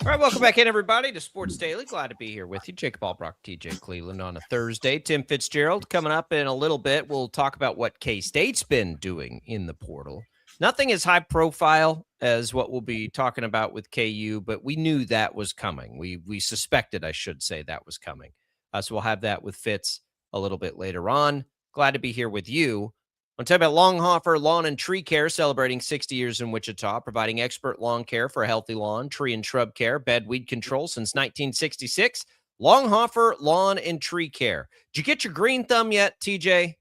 All right, welcome back in, everybody, to Sports Daily. Glad to be here with you. Jacob Albrock, TJ Cleveland on a Thursday. Tim Fitzgerald coming up in a little bit. We'll talk about what KState's been doing in the portal. Nothing as high profile as what we'll be talking about with KU, but we knew that was coming. We suspected, I should say, that was coming. So we'll have that with Fitz a little bit later on. Glad to be here with you. I'm talking about Longhofer Lawn and Tree Care, celebrating 60 years in Wichita, providing expert lawn care for a healthy lawn, tree and shrub care, bed weed control since 1966. Longhofer Lawn and Tree Care. Did you get your green thumb yet, TJ?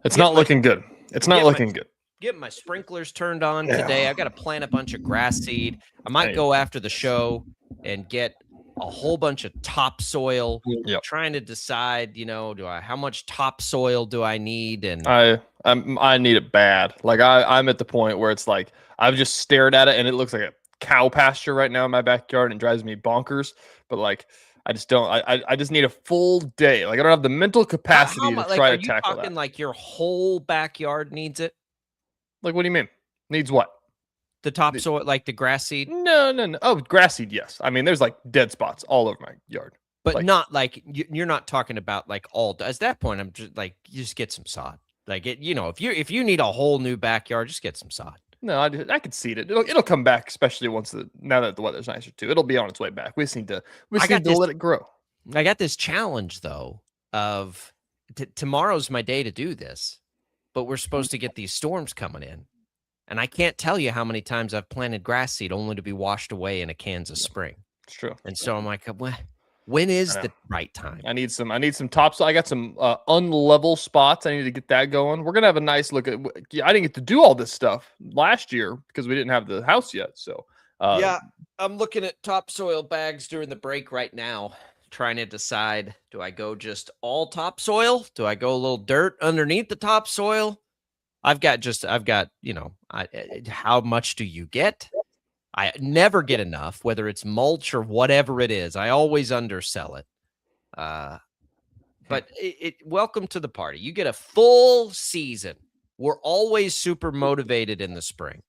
It's not looking good. It's not looking good. Getting my sprinklers turned on today. I got to plant a bunch of grass seed. I might go after the show and get a whole bunch of topsoil, trying to decide, how much topsoil do I need? And I need it bad. Like I'm at the point where it's like, I've just stared at it and it looks like a cow pasture right now in my backyard and it drives me bonkers. But like, I just don't, I just need a full day. Like I don't have the mental capacity to try to tackle that. Are you talking like your whole backyard needs it? Like, what do you mean? Needs what? The topsoil, like the grass seed? No. Oh, grass seed, yes. I mean, there's like dead spots all over my yard. But not like, you're not talking about like all, at that point, I'm just like, you just get some sod. Like, if you need a whole new backyard, just get some sod. No, I can seed it. It'll come back, especially now that the weather's nicer too. It'll be on its way back. We just need to let it grow. I got this challenge though of tomorrow's my day to do this, but we're supposed to get these storms coming in. And I can't tell you how many times I've planted grass seed only to be washed away in a Kansas spring. It's true. And so I'm like, when is the right time? I need some tops. I got some unlevel spots. I need to get that going. We're gonna have a nice look at. I didn't get to do all this stuff last year because we didn't have the house yet. So yeah, I'm looking at topsoil bags during the break right now, trying to decide: do I go just all topsoil? Do I go a little dirt underneath the topsoil? I've got how much do you get? I never get enough, whether it's mulch or whatever it is. I always undersell it. But welcome to the party. You get a full season. We're always super motivated in the spring.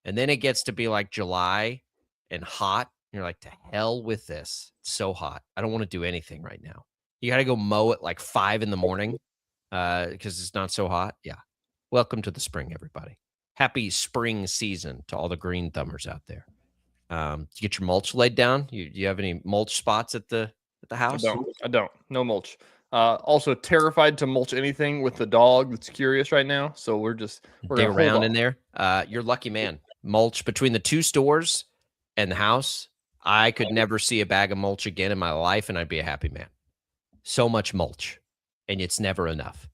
And then it gets to be like July and hot. You're like, to hell with this. It's so hot. I don't want to do anything right now. You got to go mow at like 5 in the morning because it's not so hot. Yeah. Welcome to the spring, everybody. Happy spring season to all the green thumbers out there. You get your mulch laid down? Do you have any mulch spots at the house? I don't. No mulch. Also terrified to mulch anything with the dog that's curious right now. So we're gonna around in there. You're lucky man. Mulch between the 2 stores and the house. I could never see a bag of mulch again in my life, and I'd be a happy man. So much mulch, and it's never enough.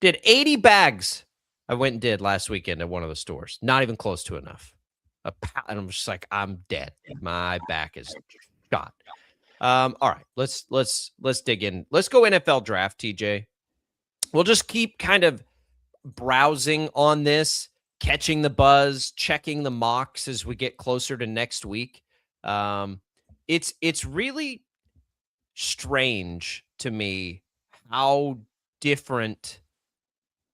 Did 80 bags. I went and did last weekend at one of the stores. Not even close to enough. And I'm just like, I'm dead. My back is shot. All right, let's dig in. Let's go NFL draft, TJ. We'll just keep kind of browsing on this, catching the buzz, checking the mocks as we get closer to next week. It's really strange to me how different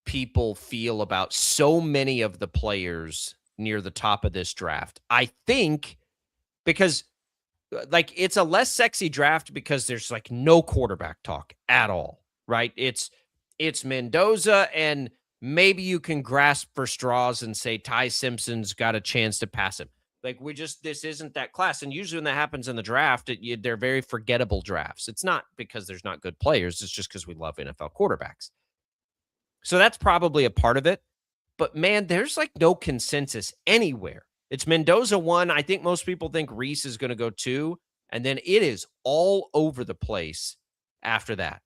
people feel about so many of the players near the top of this draft. I think because like it's a less sexy draft because there's like no quarterback talk at all, right? It's Mendoza, and maybe you can grasp for straws and say Ty Simpson's got a chance to pass him. Like this isn't that class. And usually when that happens in the draft, they're very forgettable drafts. It's not because there's not good players. It's just because we love NFL quarterbacks. So that's probably a part of it. But, man, there's like no consensus anywhere. It's Mendoza 1. I think most people think Reese is going to go 2. And then it is all over the place after that.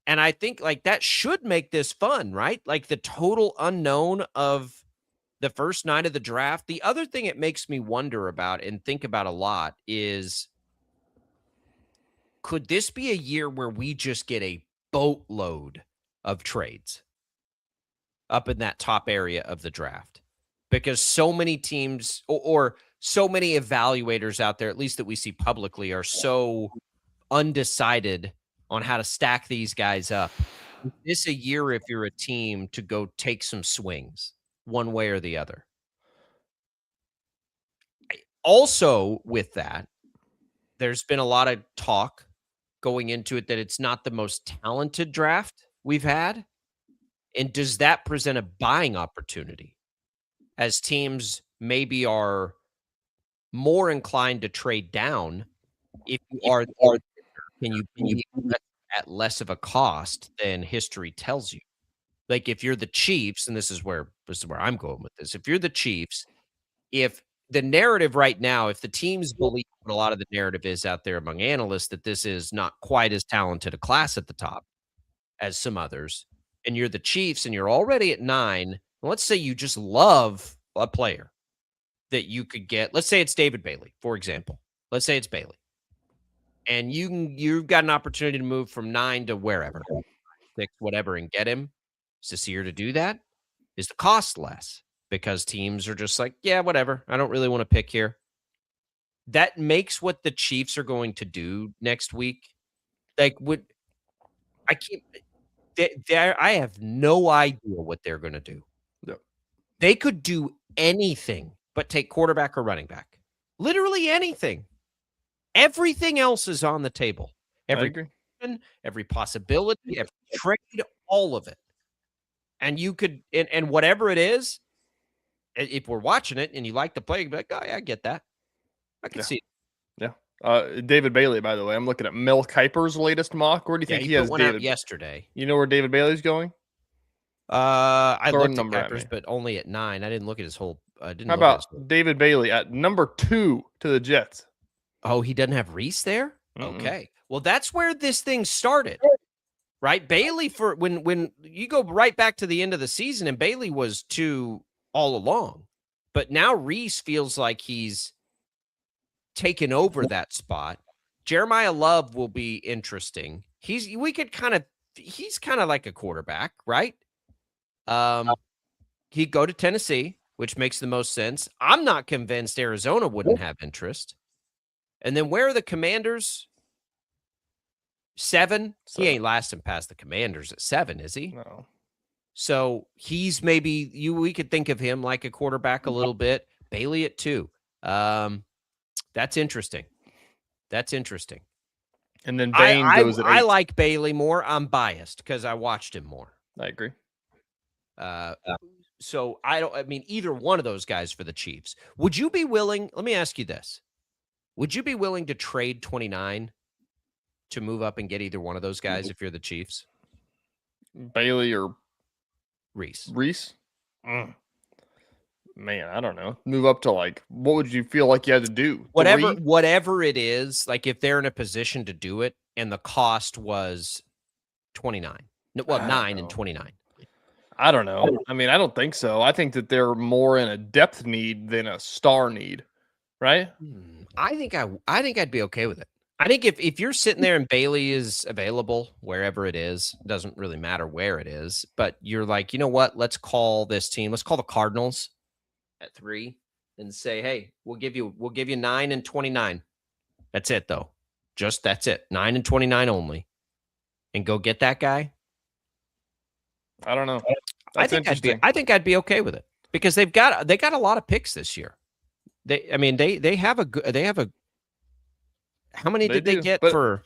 And I think like that should make this fun, right? Like the total unknown of the first night of the draft. The other thing it makes me wonder about and think about a lot is, could this be a year where we just get a boatload of trades up in that top area of the draft? Because so many teams or so many evaluators out there, at least that we see publicly, are so undecided on how to stack these guys up. Is this a year if you're a team to go take some swings one way or the other? Also, with that, there's been a lot of talk going into it that it's not the most talented draft we've had. And does that present a buying opportunity as teams maybe are more inclined to trade down if you are can you at less of a cost than history tells you? Like if you're the Chiefs, and this is where I'm going with this. If you're the Chiefs, if the narrative right now, if the teams believe what a lot of the narrative is out there among analysts that this is not quite as talented a class at the top as some others, and you're the Chiefs and you're already at 9, let's say you just love a player that you could get. Let's say it's David Bailey, for example. Let's say it's Bailey. And you've got an opportunity to move from 9 to wherever, 6, whatever, and get him. Is this year to do that? Is the cost less? Because teams are just like, yeah, whatever. I don't really want to pick here. That makes what the Chiefs are going to do next week. Like, I have no idea what they're going to do. No. They could do anything but take quarterback or running back. Literally anything. Everything else is on the table. Every possibility, every trade, all of it. And you could, and whatever it is, if we're watching it and you like the play, you'd be like, oh, yeah, I get that. I can see it. Yeah. David Bailey, by the way, I'm looking at Mel Kiper's latest mock. Where do you think he has one David? Out yesterday. You know where David Bailey's going? I looked at Kiper's, but only at 9. I didn't look at his whole. How about David Bailey at number 2 to the Jets? Oh, he doesn't have Reese there? Mm-mm. Okay. Well, that's where this thing started. Right? Bailey, for when you go right back to the end of the season, and Bailey was 2 all along. But now Reese feels like he's taken over that spot. Jeremiah Love will be interesting. He's kind of like a quarterback, right? He'd go to Tennessee, which makes the most sense. I'm not convinced Arizona wouldn't have interest. And then where are the Commanders? 7? He ain't lasting past the Commanders at 7, is he? No. So he's maybe we could think of him like a quarterback a little bit. Bailey at 2. That's interesting. That's interesting. And then Bain goes at 8. I like Bailey more. I'm biased because I watched him more. I agree. So I mean, either one of those guys for the Chiefs. Would you be willing? Let me ask you this. Would you be willing to trade 29 to move up and get either one of those guys if you're the Chiefs? Bailey or Reese? Man, I don't know. Move up to what would you feel like you had to do? Whatever it is, like if they're in a position to do it and the cost was 29. Well, 9 and 29. I don't know. I mean, I don't think so. I think that they're more in a depth need than a star need, right? I think I'd be okay with it. I think if you're sitting there and Bailey is available wherever it is, it doesn't really matter where it is, but you're like, you know what? Let's call this team. Let's call the Cardinals at 3 and say, hey, we'll give you 9 and 29. That's it though. That's it. 9 and 29 only. And go get that guy. I don't know. I think I'd be okay with it because they got a lot of picks this year. They have a how many did they get for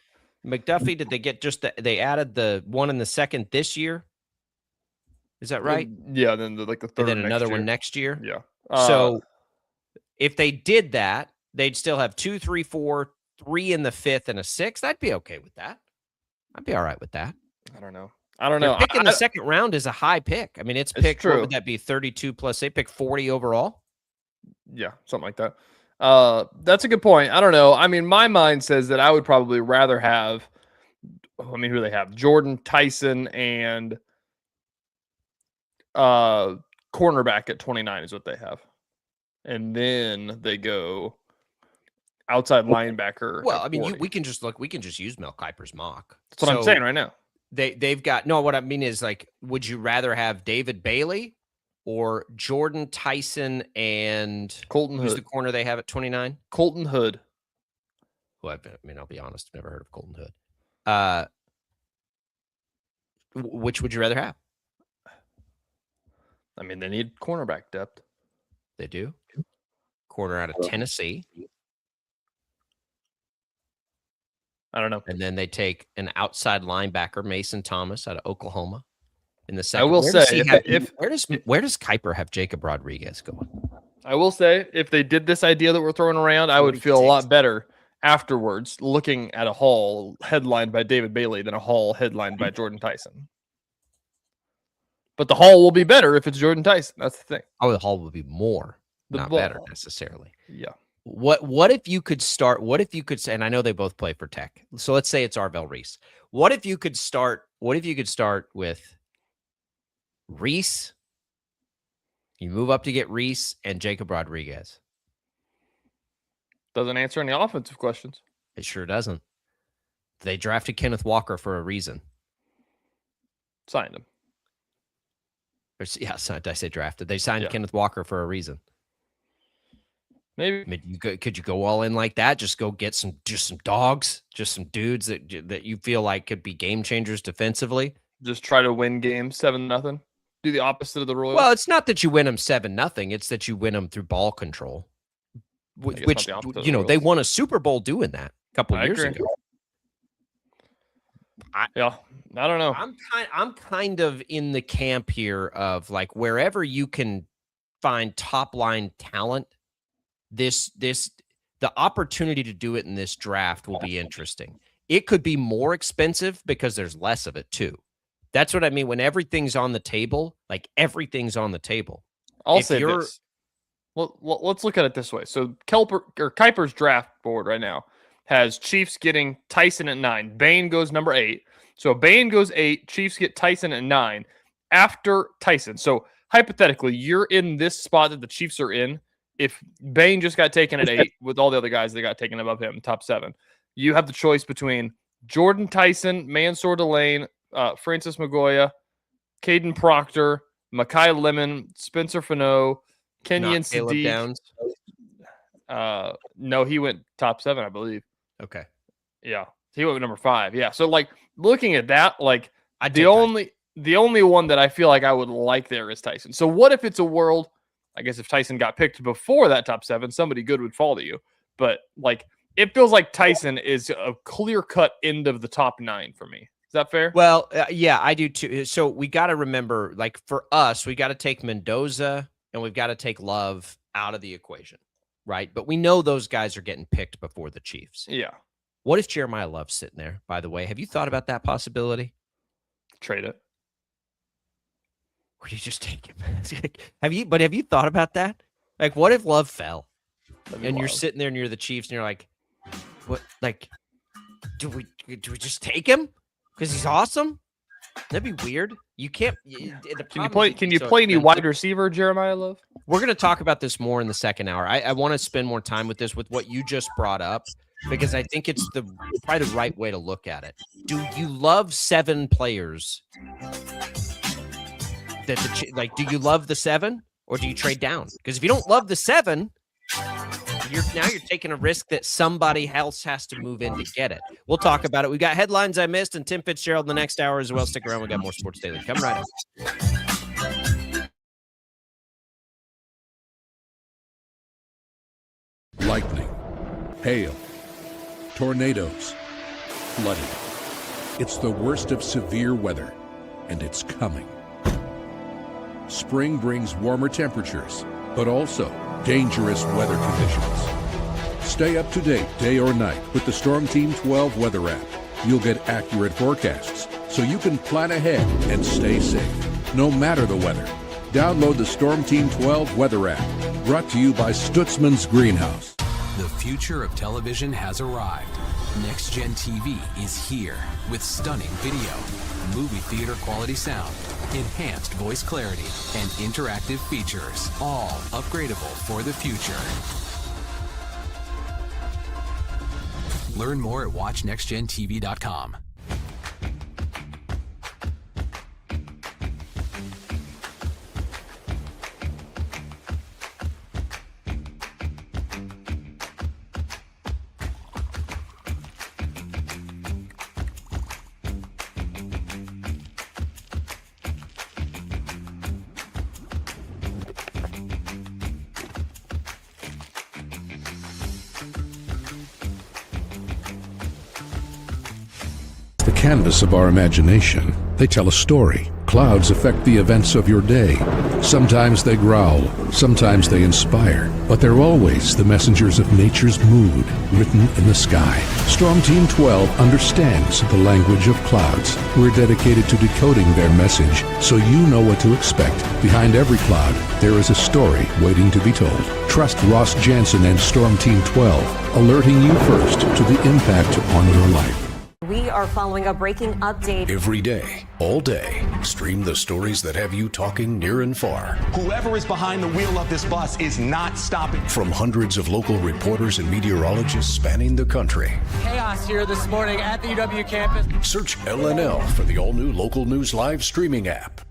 McDuffie? Did they get they added the one in the second this year? Is that right? Yeah. Then the third, and then another one next year. Yeah. So if they did that, they'd still have 2, 3, 4, 3 in the 5th and a 6th. I'd be okay with that. I'd be all right with that. I don't know. Pick in the second round is a high pick. I mean, it's picked. What would that be? 32 plus. They pick 40 overall. Yeah, something like that. That's a good point. I don't know. I mean, my mind says that I would probably rather have. I mean, who do they have? Jordan, Tyson, and cornerback at 29 is what they have, and then they go outside linebacker. Well, I mean, we can just use Mel Kiper's mock. That's what I'm saying right now. They've got what I mean is would you rather have David Bailey or Jordan, Tyson, and Colton Hood? Who's the corner they have at 29? Colton Hood. Who I'll be honest, never heard of Colton Hood. Which would you rather have? I mean, they need cornerback depth. They do. Corner out of Tennessee. I don't know. And then they take an outside linebacker, Mason Thomas, out of Oklahoma. In the second, I will say, where does Kiper have Jacob Rodriguez going? I will say, if they did this idea that we're throwing around, I would feel a lot better afterwards looking at a haul headlined by David Bailey than a haul headlined by Jordan Tyson. But the haul will be better if it's Jordan Tyson. That's the thing. Oh, the haul will be more, not better necessarily. Yeah. What if you could start? What if you could say? And I know they both play for Tech. So let's say it's Arvell Reese. What if you could start? What if you could start with Reese? You move up to get Reese and Jacob Rodriguez. Doesn't answer any offensive questions. It sure doesn't. They drafted Kenneth Walker for a reason. Signed him. Did I say drafted? They signed Kenneth Walker for a reason. Maybe. I mean, could you go all in like that? Just go get some dogs, just some dudes that you feel like could be game changers defensively. Just try to win games 7-0. Do the opposite of the Royals. Well, it's not that you win them 7-0. It's that you win them through ball control. Which they won a Super Bowl doing that a couple years ago. I don't know. I'm kind of in the camp here of wherever you can find top line talent. The opportunity to do it in this draft will be interesting. It could be more expensive because there's less of it too. That's what I mean. When everything's on the table, everything's on the table. I'll say this. Well, let's look at it this way. So Kuiper's draft board right now has Chiefs getting Tyson at 9. Bain goes number 8. So Bain goes 8. Chiefs get Tyson at 9 after Tyson. So hypothetically, you're in this spot that the Chiefs are in. If Bain just got taken at 8 with all the other guys that got taken above him, top 7, you have the choice between Jordan Tyson, Mansour Delane, Francis Magoya, Caden Proctor, Mekhi Lemon, Spencer Fano, Kenyon Sadiq. No, he went top 7, I believe. Okay. Yeah. He went with number 5. Yeah. So like looking at that, like the only one that I feel like I would like there is Tyson. So what if it's a world, I guess if Tyson got picked before that top 7, somebody good would fall to you. But like it feels like Tyson is a clear-cut end of the top 9 for me. Is that fair? Well, yeah, I do too. So we got to remember, like for us, we got to take Mendoza and we've got to take Love out of the equation, right? But we know those guys are getting picked before the Chiefs. Yeah. What if Jeremiah Love's sitting there, by the way? Have you thought about that possibility? Trade it. Or do you just take him? Have you thought about that? Like, what if Love fell? And you're sitting there and you're the Chiefs and you're like, what? Like, do we just take him? Because he's awesome? That'd be weird. You can't. Can you play any wide receiver, Jeremiah Love? We're going to talk about this more in the second hour. I want to spend more time with this, with what you just brought up, because I think it's probably the right way to look at it. Do you love 7 players? Do you love the 7, or do you trade down? Because if you don't love the 7, you're taking a risk that somebody else has to move in to get it. We'll talk about it. We got headlines I missed and Tim Fitzgerald in the next hour as well. Stick around. We got more Sports Daily. Come right up. Lightning, hail, tornadoes, flooding. It's the worst of severe weather, and it's coming. Spring brings warmer temperatures, but also dangerous weather conditions. Stay up to date day or night with the Storm Team 12 weather app. You'll get accurate forecasts so you can plan ahead and stay safe, no matter the weather. Download the Storm Team 12 weather app, brought to you by Stutzman's Greenhouse. The future of television has arrived. Next Gen TV is here with stunning video, movie theater quality sound, enhanced voice clarity, and interactive features, all upgradable for the future. Learn more at watchnextgentv.com. Canvas of our imagination. They tell a story. Clouds affect the events of your day. Sometimes they growl, sometimes they inspire, but they're always the messengers of nature's mood, written in the sky. Storm Team 12 understands the language of clouds. We're dedicated to decoding their message so you know what to expect. Behind every cloud, there is a story waiting to be told. Trust Ross Jansen and Storm Team 12, alerting you first to the impact on your life. We are following a breaking update. Every day, all day, stream the stories that have you talking near and far. Whoever is behind the wheel of this bus is not stopping. From hundreds of local reporters and meteorologists spanning the country. Chaos here this morning at the UW campus. Search LNL for the all-new Local News Live streaming app.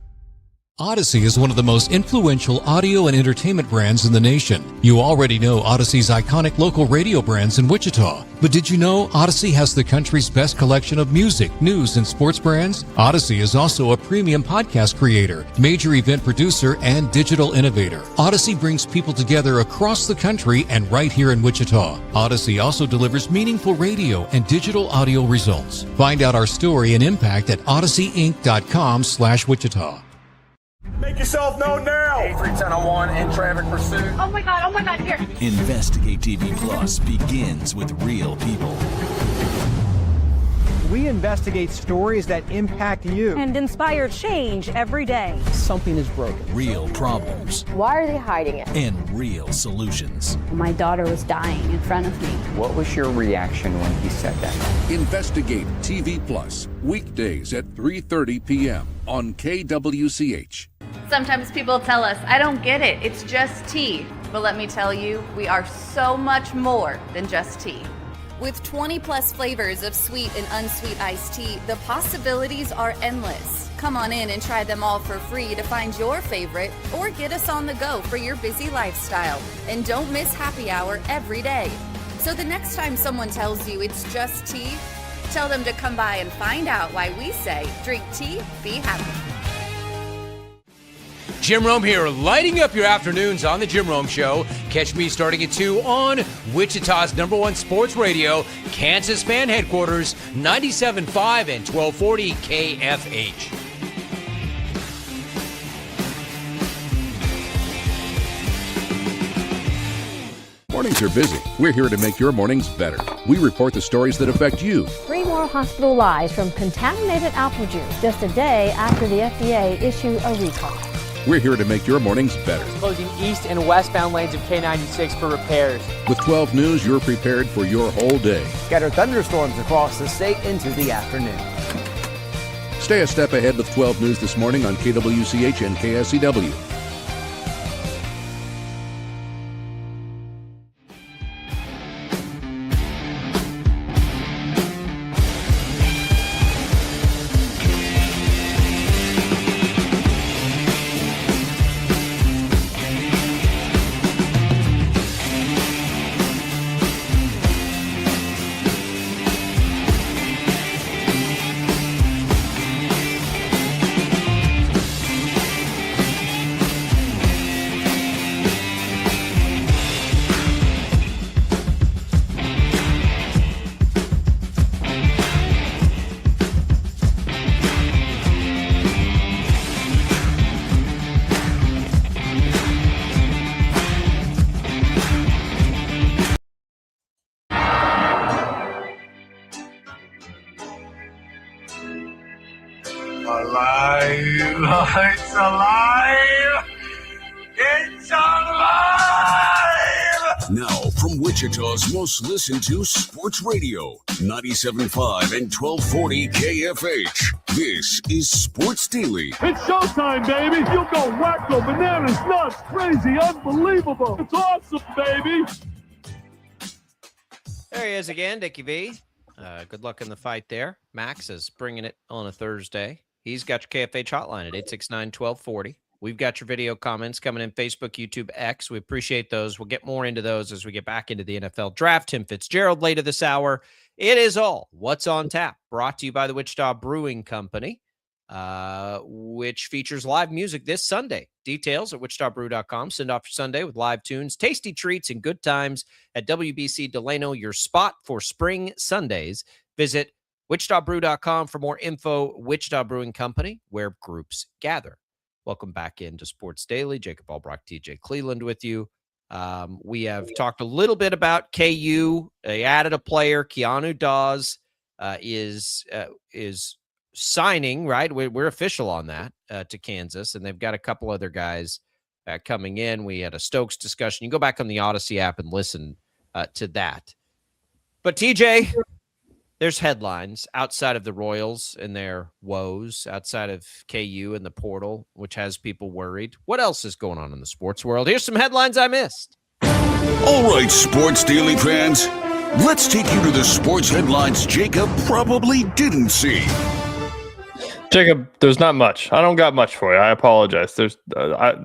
Odyssey is one of the most influential audio and entertainment brands in the nation. You already know Odyssey's iconic local radio brands in Wichita. But did you know Odyssey has the country's best collection of music, news, and sports brands? Odyssey is also a premium podcast creator, major event producer, and digital innovator. Odyssey brings people together across the country and right here in Wichita. Odyssey also delivers meaningful radio and digital audio results. Find out our story and impact at odysseyinc.com/Wichita. Make yourself known now. 8310 in traffic pursuit. Oh my God, here. Investigate TV Plus begins with real people. We investigate stories that impact you and inspire change every day. Something is broken. Real problems. Why are they hiding it? And real solutions. My daughter was dying in front of me. What was your reaction when he said that? Investigate TV Plus, weekdays at 3:30 p.m. on KWCH. Sometimes people tell us, I don't get it, it's just tea. But let me tell you, we are so much more than just tea. With 20 plus flavors of sweet and unsweet iced tea, the possibilities are endless. Come on in and try them all for free to find your favorite or get us on the go for your busy lifestyle. And don't miss happy hour every day. So the next time someone tells you it's just tea, tell them to come by and find out why we say, drink tea, be happy. Jim Rome here, lighting up your afternoons on The Jim Rome Show. Catch me starting at 2 on Wichita's #1 sports radio, Kansas Fan Headquarters, 97.5 and 1240 KFH. Mornings are busy. We're here to make your mornings better. We report the stories that affect you. 3 more hospital lies from contaminated apple juice just a day after the FDA issued a recall. We're here to make your mornings better. Closing east and westbound lanes of K96 for repairs. With 12 News, you're prepared for your whole day. Scattered thunderstorms across the state into the afternoon. Stay a step ahead with 12 News this morning on KWCH and KSCW. It's alive! It's alive! Now, from Wichita's most listened to sports radio, 97.5 and 1240 KFH. This is Sports Daily. It's showtime, baby! You go wacko, bananas, nuts, crazy, unbelievable! It's awesome, baby! There he is again, Dickie V. Good luck in the fight there. Max is bringing it on a Thursday. He's got your KFH hotline at 869-1240. We've got your video comments coming in Facebook, YouTube, X. We appreciate those. We'll get more into those as we get back into the NFL draft. Tim Fitzgerald later this hour. It is all What's on Tap, brought to you by the Wichita Brewing Company, which features live music this Sunday. Details at wichitabrew.com. Send off your Sunday with live tunes, tasty treats, and good times at WBC Delano, your spot for spring Sundays. Visit wichitabrew.com for more info. Wichita Brewing Company, where groups gather. Welcome back into Sports Daily. Jacob Albrock, TJ Cleveland with you. We have talked a little bit about KU. They added a player. Keanu Dawes is signing, right? We're official on that to Kansas, and they've got a couple other guys coming in. We had a Stokes discussion. You can go back on the Odyssey app and listen to that. But TJ, there's headlines outside of the Royals and their woes, outside of KU and the portal, which has people worried. What else is going on in the sports world? Here's some headlines I missed. All right, Sports Daily fans, let's take you to the sports headlines Jacob probably didn't see. Jacob, there's not much. I don't got much for you. I apologize. There's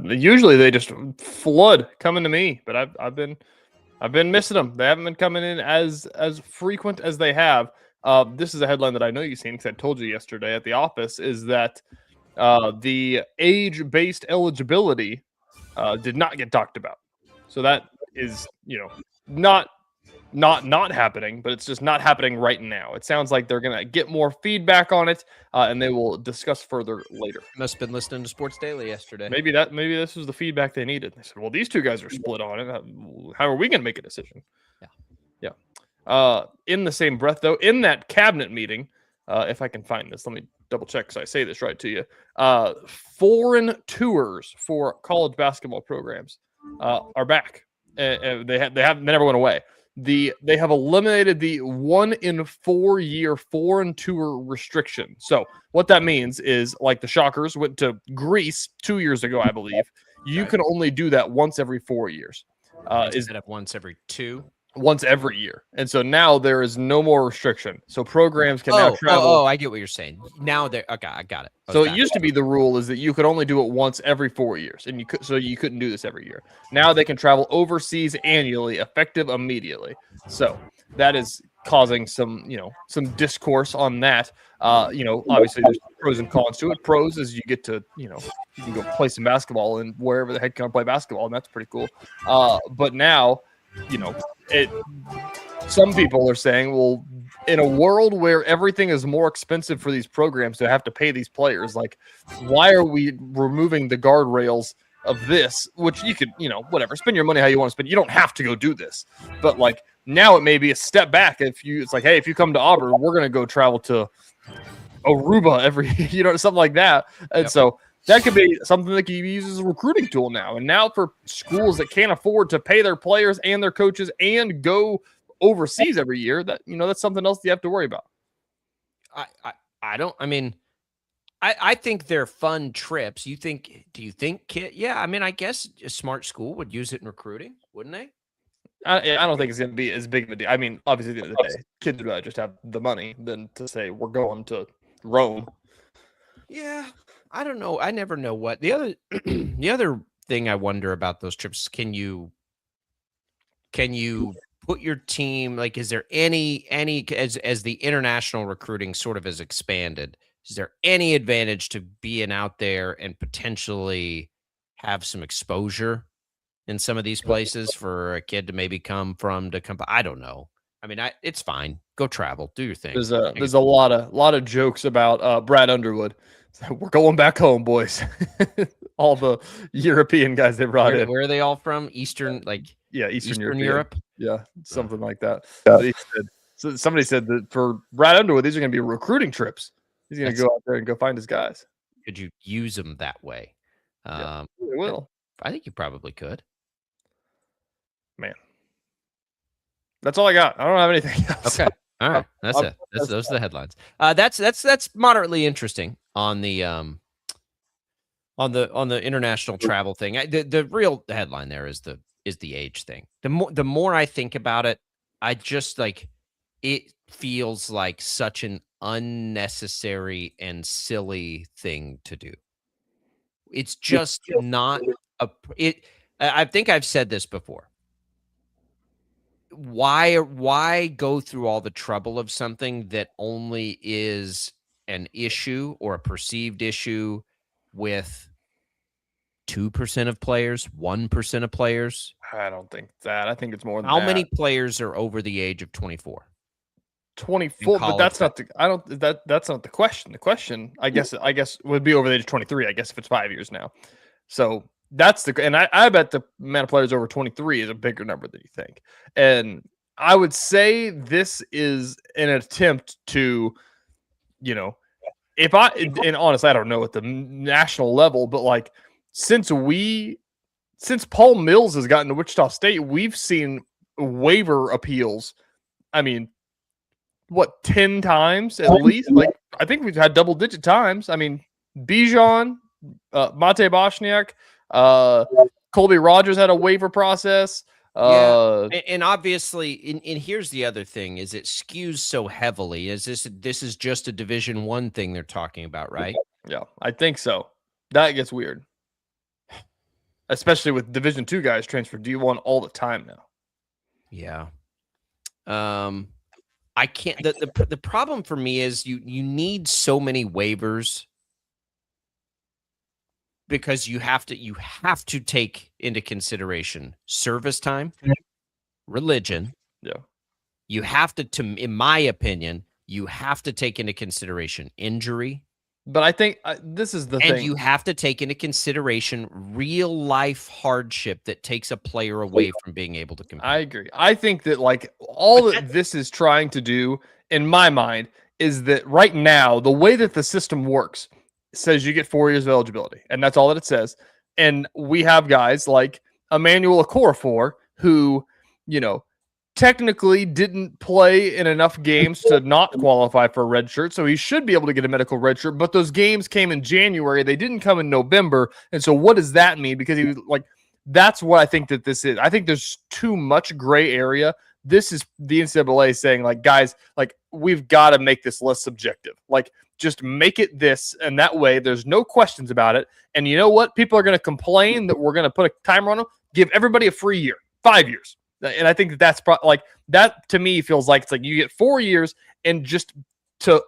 usually they just flood coming to me, but I've been missing them. They haven't been coming in as frequent as they have. This is a headline that I know you've seen because I told you yesterday at the office, is that the age-based eligibility did not get talked about. So that is, not happening, but it's just not happening right now. It sounds like they're going to get more feedback on it, and they will discuss further later. Must have been listening to Sports Daily yesterday. Maybe this was the feedback they needed. They said, well, these two guys are split on it. How are we going to make a decision? Yeah. In the same breath, though, in that cabinet meeting, if I can find this. Let me double check so I say this right to you. Foreign tours for college basketball programs are back. They never went away. They have eliminated the 1 in 4 year foreign tour restriction. So what that means is, like the Shockers went to Greece 2 years ago, I believe. You can only do that once every 4 years. Instead of once every 2? Once every year. And so now there is no more restriction. So programs can now travel. Oh, I get what you're saying. Now they're okay. I got it. So it used to be the rule is that you could only do it once every 4 years, and you couldn't do this every year. Now they can travel overseas annually, effective immediately. So that is causing some discourse on that. Obviously there's pros and cons to it. Pros is you get to, you can go play some basketball and wherever the heck you can play basketball, and that's pretty cool. But now, some people are saying, well, in a world where everything is more expensive for these programs to have to pay these players, like, why are we removing the guardrails of this? Which you could, whatever, spend your money how you want to spend. You don't have to go do this, but like now it may be a step back. It's like, hey, if you come to Auburn, we're gonna go travel to Aruba every, something like that, and so. That could be something that can be used as a recruiting tool now. And now for schools that can't afford to pay their players and their coaches and go overseas every year, that's something else you have to worry about. I think they're fun trips. Do you think yeah, I guess a smart school would use it in recruiting, wouldn't they? I don't think it's going to be as big of a deal. I mean, obviously, at the end of the day, kids would rather just have the money than to say we're going to Rome. Yeah. I don't know. I never know what the other thing I wonder about those trips. Can you put your team, like, is there any as the international recruiting sort of has expanded, is there any advantage to being out there and potentially have some exposure in some of these places for a kid to maybe come? I don't know. It's fine. Go travel, do your thing. There's a lot of jokes about Brad Underwood. So we're going back home, boys. All the European guys they brought in. Where are they all from? Eastern Europe. Yeah, something like that. So somebody said that for Brad Underwood, these are going to be recruiting trips. He's going to go out there and go find his guys. Could you use them that way? Yeah, we will. I think you probably could. Man, that's all I got. I don't have anything else. Okay. All right, that's it. Those are the headlines. That's moderately interesting on the international travel thing. The real headline there is the age thing. The more I think about it, I just it feels like such an unnecessary and silly thing to do. It's just not I think I've said this before. Why go through all the trouble of something that only is an issue or a perceived issue with 2% of players, 1% of players? I don't think that. I think it's more than How that. many players are over the age of 24? 24, but that's not the question. The question, I guess would be over the age of 23, I guess, if it's 5 years now. So that's and I bet the amount of players over 23 is a bigger number than you think. And I would say this is an attempt to, and honestly, I don't know at the national level, but since Paul Mills has gotten to Wichita State, we've seen waiver appeals. 10 times at least? I think we've had double-digit times. Bijan, Mate Bosniak, Colby Rogers had a waiver process. And obviously, and here's the other thing: is it skews so heavily? Is this is just a Division I thing they're talking about, right? Yeah, I think so. That gets weird, especially with Division II guys transfer D1 all the time now. Yeah. I can't. The problem for me is you need so many waivers because you have to take into consideration service time, religion. Yeah. You have to, in my opinion, you have to take into consideration injury. But I think this is the thing. And you have to take into consideration real life hardship that takes a player away from being able to compete. I agree. I think that all that this is trying to do, in my mind, is that right now, the way that the system works says you get 4 years of eligibility, and that's all that it says. And we have guys like Emmanuel Okorafor who, technically didn't play in enough games to not qualify for a red shirt. So he should be able to get a medical red shirt, but those games came in January. They didn't come in November. And so what does that mean? Because he was like, that's what I think that this is. I think there's too much gray area. This is the NCAA saying, like, guys, like, we've got to make this less subjective. Like, just make it this, and that way there's no questions about it. And you know what? People are going to complain that we're going to put a timer on them. Give everybody a free year, 5 years. And I think that's like that to me feels like it's like you get 4 years, and just to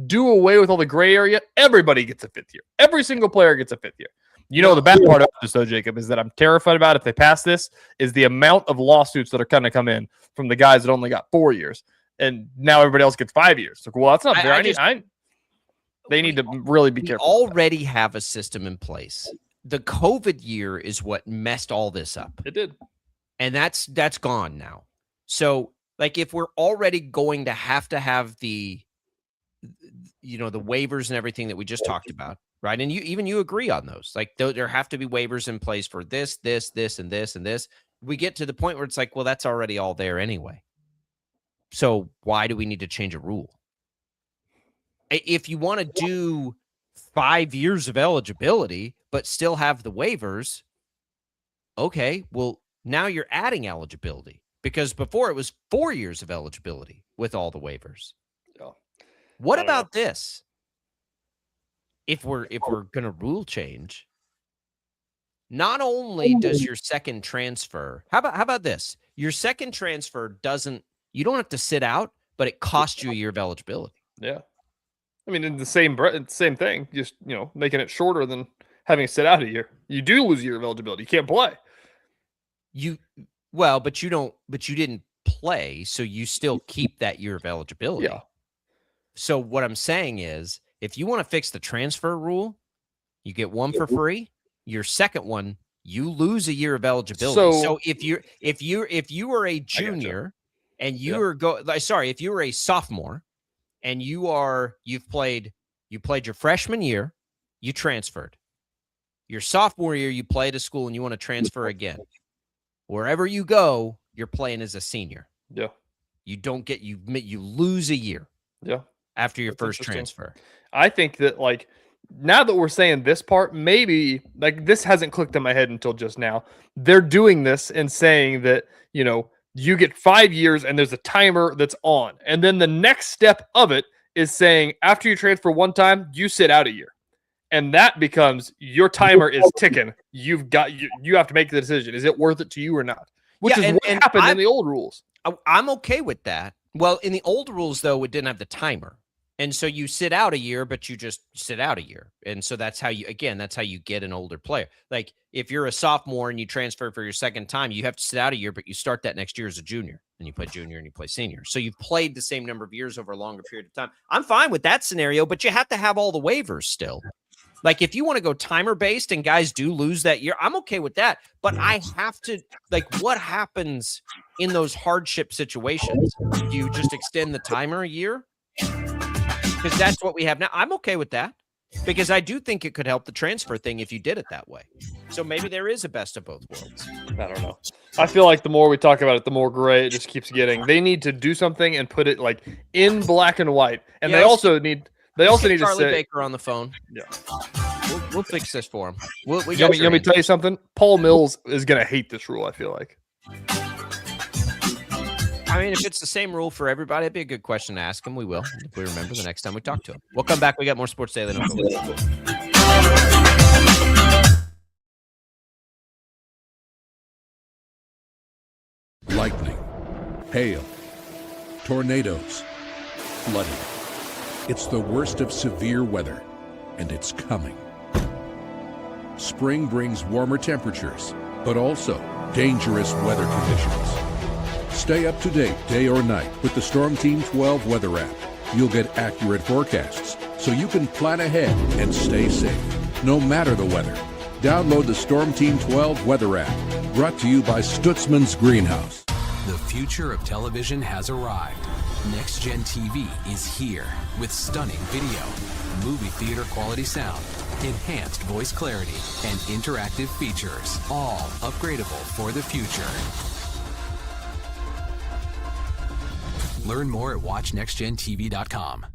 do away with all the gray area, everybody gets a 5th year. Every single player gets a 5th year. The bad part about this, though, Jacob, is that I'm terrified about if they pass this is the amount of lawsuits that are going to come in from the guys that only got 4 years, and now everybody else gets 5 years. So, well, that's not fair. They need to really be careful. We already have a system in place. The COVID year is what messed all this up. It did. And that's gone now. So, like, if we're already going to have the waivers and everything that we just talked about, right? And you agree on those. Like, there have to be waivers in place for this, and this, and this. We get to the point where it's like, well, that's already all there anyway. So why do we need to change a rule? If you want to do 5 years of eligibility, but still have the waivers, okay, well, now you're adding eligibility, because before it was 4 years of eligibility with all the waivers. Yeah. What about this? If we're going to rule change, not only does your second transfer, how about this? Your second transfer you don't have to sit out, but it costs you a year of eligibility. Yeah. I mean, in the same thing, just, making it shorter than having to sit out a year. You do lose a year of eligibility. You can't play. But you didn't play, so you still keep that year of eligibility. Yeah. So what I'm saying is, if you want to fix the transfer rule, you get one for free. Your second one, you lose a year of eligibility. So if you are a junior and if you were a sophomore and you played your freshman year, you transferred. Your sophomore year, you played a school and you want to transfer again. Wherever you go, you're playing as a senior. Yeah. You lose a year. Yeah. After your first transfer. I think that, like, now that we're saying this part, maybe, like, this hasn't clicked in my head until just now. They're doing this and saying that, you get 5 years and there's a timer that's on. And then the next step of it is saying after you transfer one time, you sit out a year. And that becomes your timer is ticking. You have to make the decision. Is it worth it to you or not? Which is what happened in the old rules. I'm okay with that. Well, in the old rules, though, it didn't have the timer. And so you sit out a year, but you just sit out a year. And so that's how you get an older player. Like, if you're a sophomore and you transfer for your second time, you have to sit out a year, but you start that next year as a junior. And you play junior and you play senior. So you've played the same number of years over a longer period of time. I'm fine with that scenario, but you have to have all the waivers still. Like, if you want to go timer-based and guys do lose that year, I'm okay with that. But I have to, like, what happens in those hardship situations? Do you just extend the timer a year? Because that's what we have now. I'm okay with that, because I do think it could help the transfer thing if you did it that way. So maybe there is a best of both worlds. I don't know. I feel like the more we talk about it, the more gray it just keeps getting. They need to do something and put it, like, in black and white. And they also need to Charlie say, Baker on the phone. Yeah, we'll fix this for him. Let me tell you something. Paul Mills is going to hate this rule, I feel like. I mean, if it's the same rule for everybody, it'd be a good question to ask him. We will, if we remember the next time we talk to him. We'll come back. We got more Sports Daily. Lightning, hail, tornadoes, flooding. It's the worst of severe weather, and it's coming. Spring brings warmer temperatures, but also dangerous weather conditions. Stay up to date day or night with the Storm Team 12 weather app. You'll get accurate forecasts so you can plan ahead and stay safe, no matter the weather. Download the Storm Team 12 weather app, brought to you by Stutzman's Greenhouse. The future of television has arrived. Next Gen TV is here with stunning video, movie theater quality sound, enhanced voice clarity, and interactive features, all upgradable for the future. Learn more at watchnextgentv.com.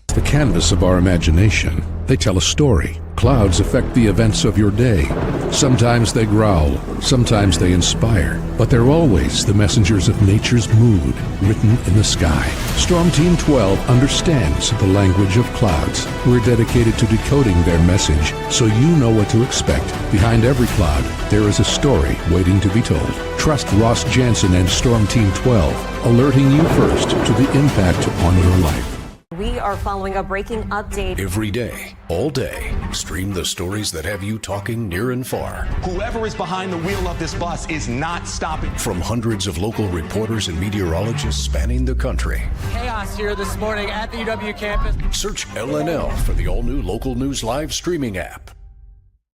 The canvas of our imagination. They tell a story. Clouds affect the events of your day. Sometimes they growl, sometimes they inspire, but they're always the messengers of nature's mood, written in the sky. Storm Team 12 understands the language of clouds. We're dedicated to decoding their message so you know what to expect. Behind every cloud, there is a story waiting to be told. Trust Ross Jansen and Storm Team 12, alerting you first to the impact on your life. We are following a breaking update. Every day, all day, stream the stories that have you talking near and far. Whoever is behind the wheel of this bus is not stopping. From hundreds of local reporters and meteorologists spanning the country. Chaos here this morning at the UW campus. Search LNL for the all-new Local News Live streaming app.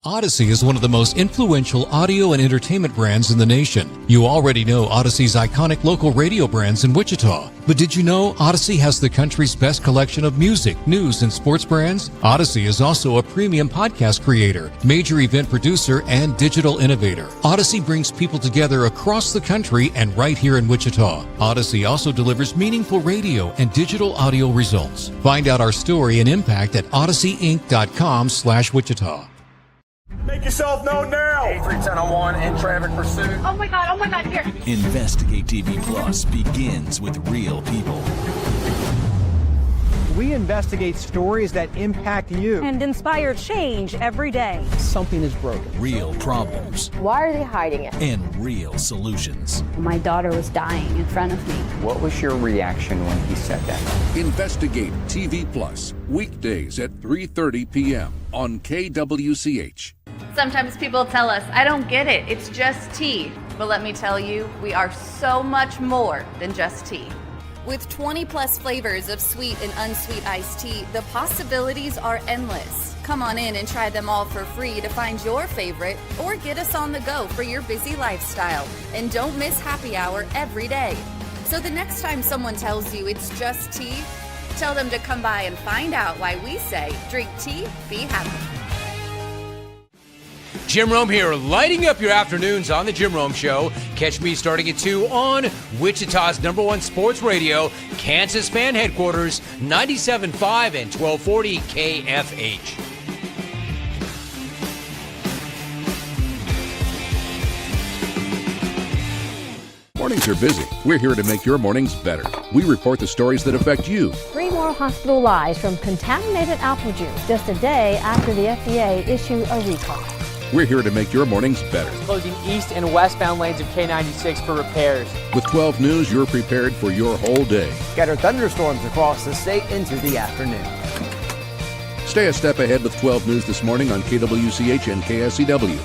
Odyssey is one of the most influential audio and entertainment brands in the nation. You already know Odyssey's iconic local radio brands in Wichita. But did you know Odyssey has the country's best collection of music, news, and sports brands? Odyssey is also a premium podcast creator, major event producer, and digital innovator. Odyssey brings people together across the country and right here in Wichita. Odyssey also delivers meaningful radio and digital audio results. Find out our story and impact at odysseyinc.com/Wichita. Make yourself known now. 831001 in traffic pursuit. Oh my God, here. Investigate TV Plus begins with real people. We investigate stories that impact you. And inspire change every day. Something is broken. Real problems. Why are they hiding it? And real solutions. My daughter was dying in front of me. What was your reaction when he said that? Investigate TV Plus, weekdays at 3:30 p.m. on KWCH. Sometimes people tell us, I don't get it, it's just tea. But let me tell you, we are so much more than just tea. With 20 plus flavors of sweet and unsweet iced tea, the possibilities are endless. Come on in and try them all for free to find your favorite or get us on the go for your busy lifestyle. And don't miss happy hour every day. So the next time someone tells you it's just tea, tell them to come by and find out why we say, drink tea, be happy. Jim Rome here, lighting up your afternoons on The Jim Rome Show. Catch me starting at 2 on Wichita's #1 sports radio, Kansas fan headquarters, 97.5 and 1240 KFH. Mornings are busy. We're here to make your mornings better. We report the stories that affect you. 3 more hospital lies from contaminated apple juice just a day after the FDA issued a recall. We're here to make your mornings better. Closing east and westbound lanes of K96 for repairs. With 12 News, you're prepared for your whole day. Scattered thunderstorms across the state into the afternoon. Stay a step ahead with 12 News this morning on KWCH and KSCW.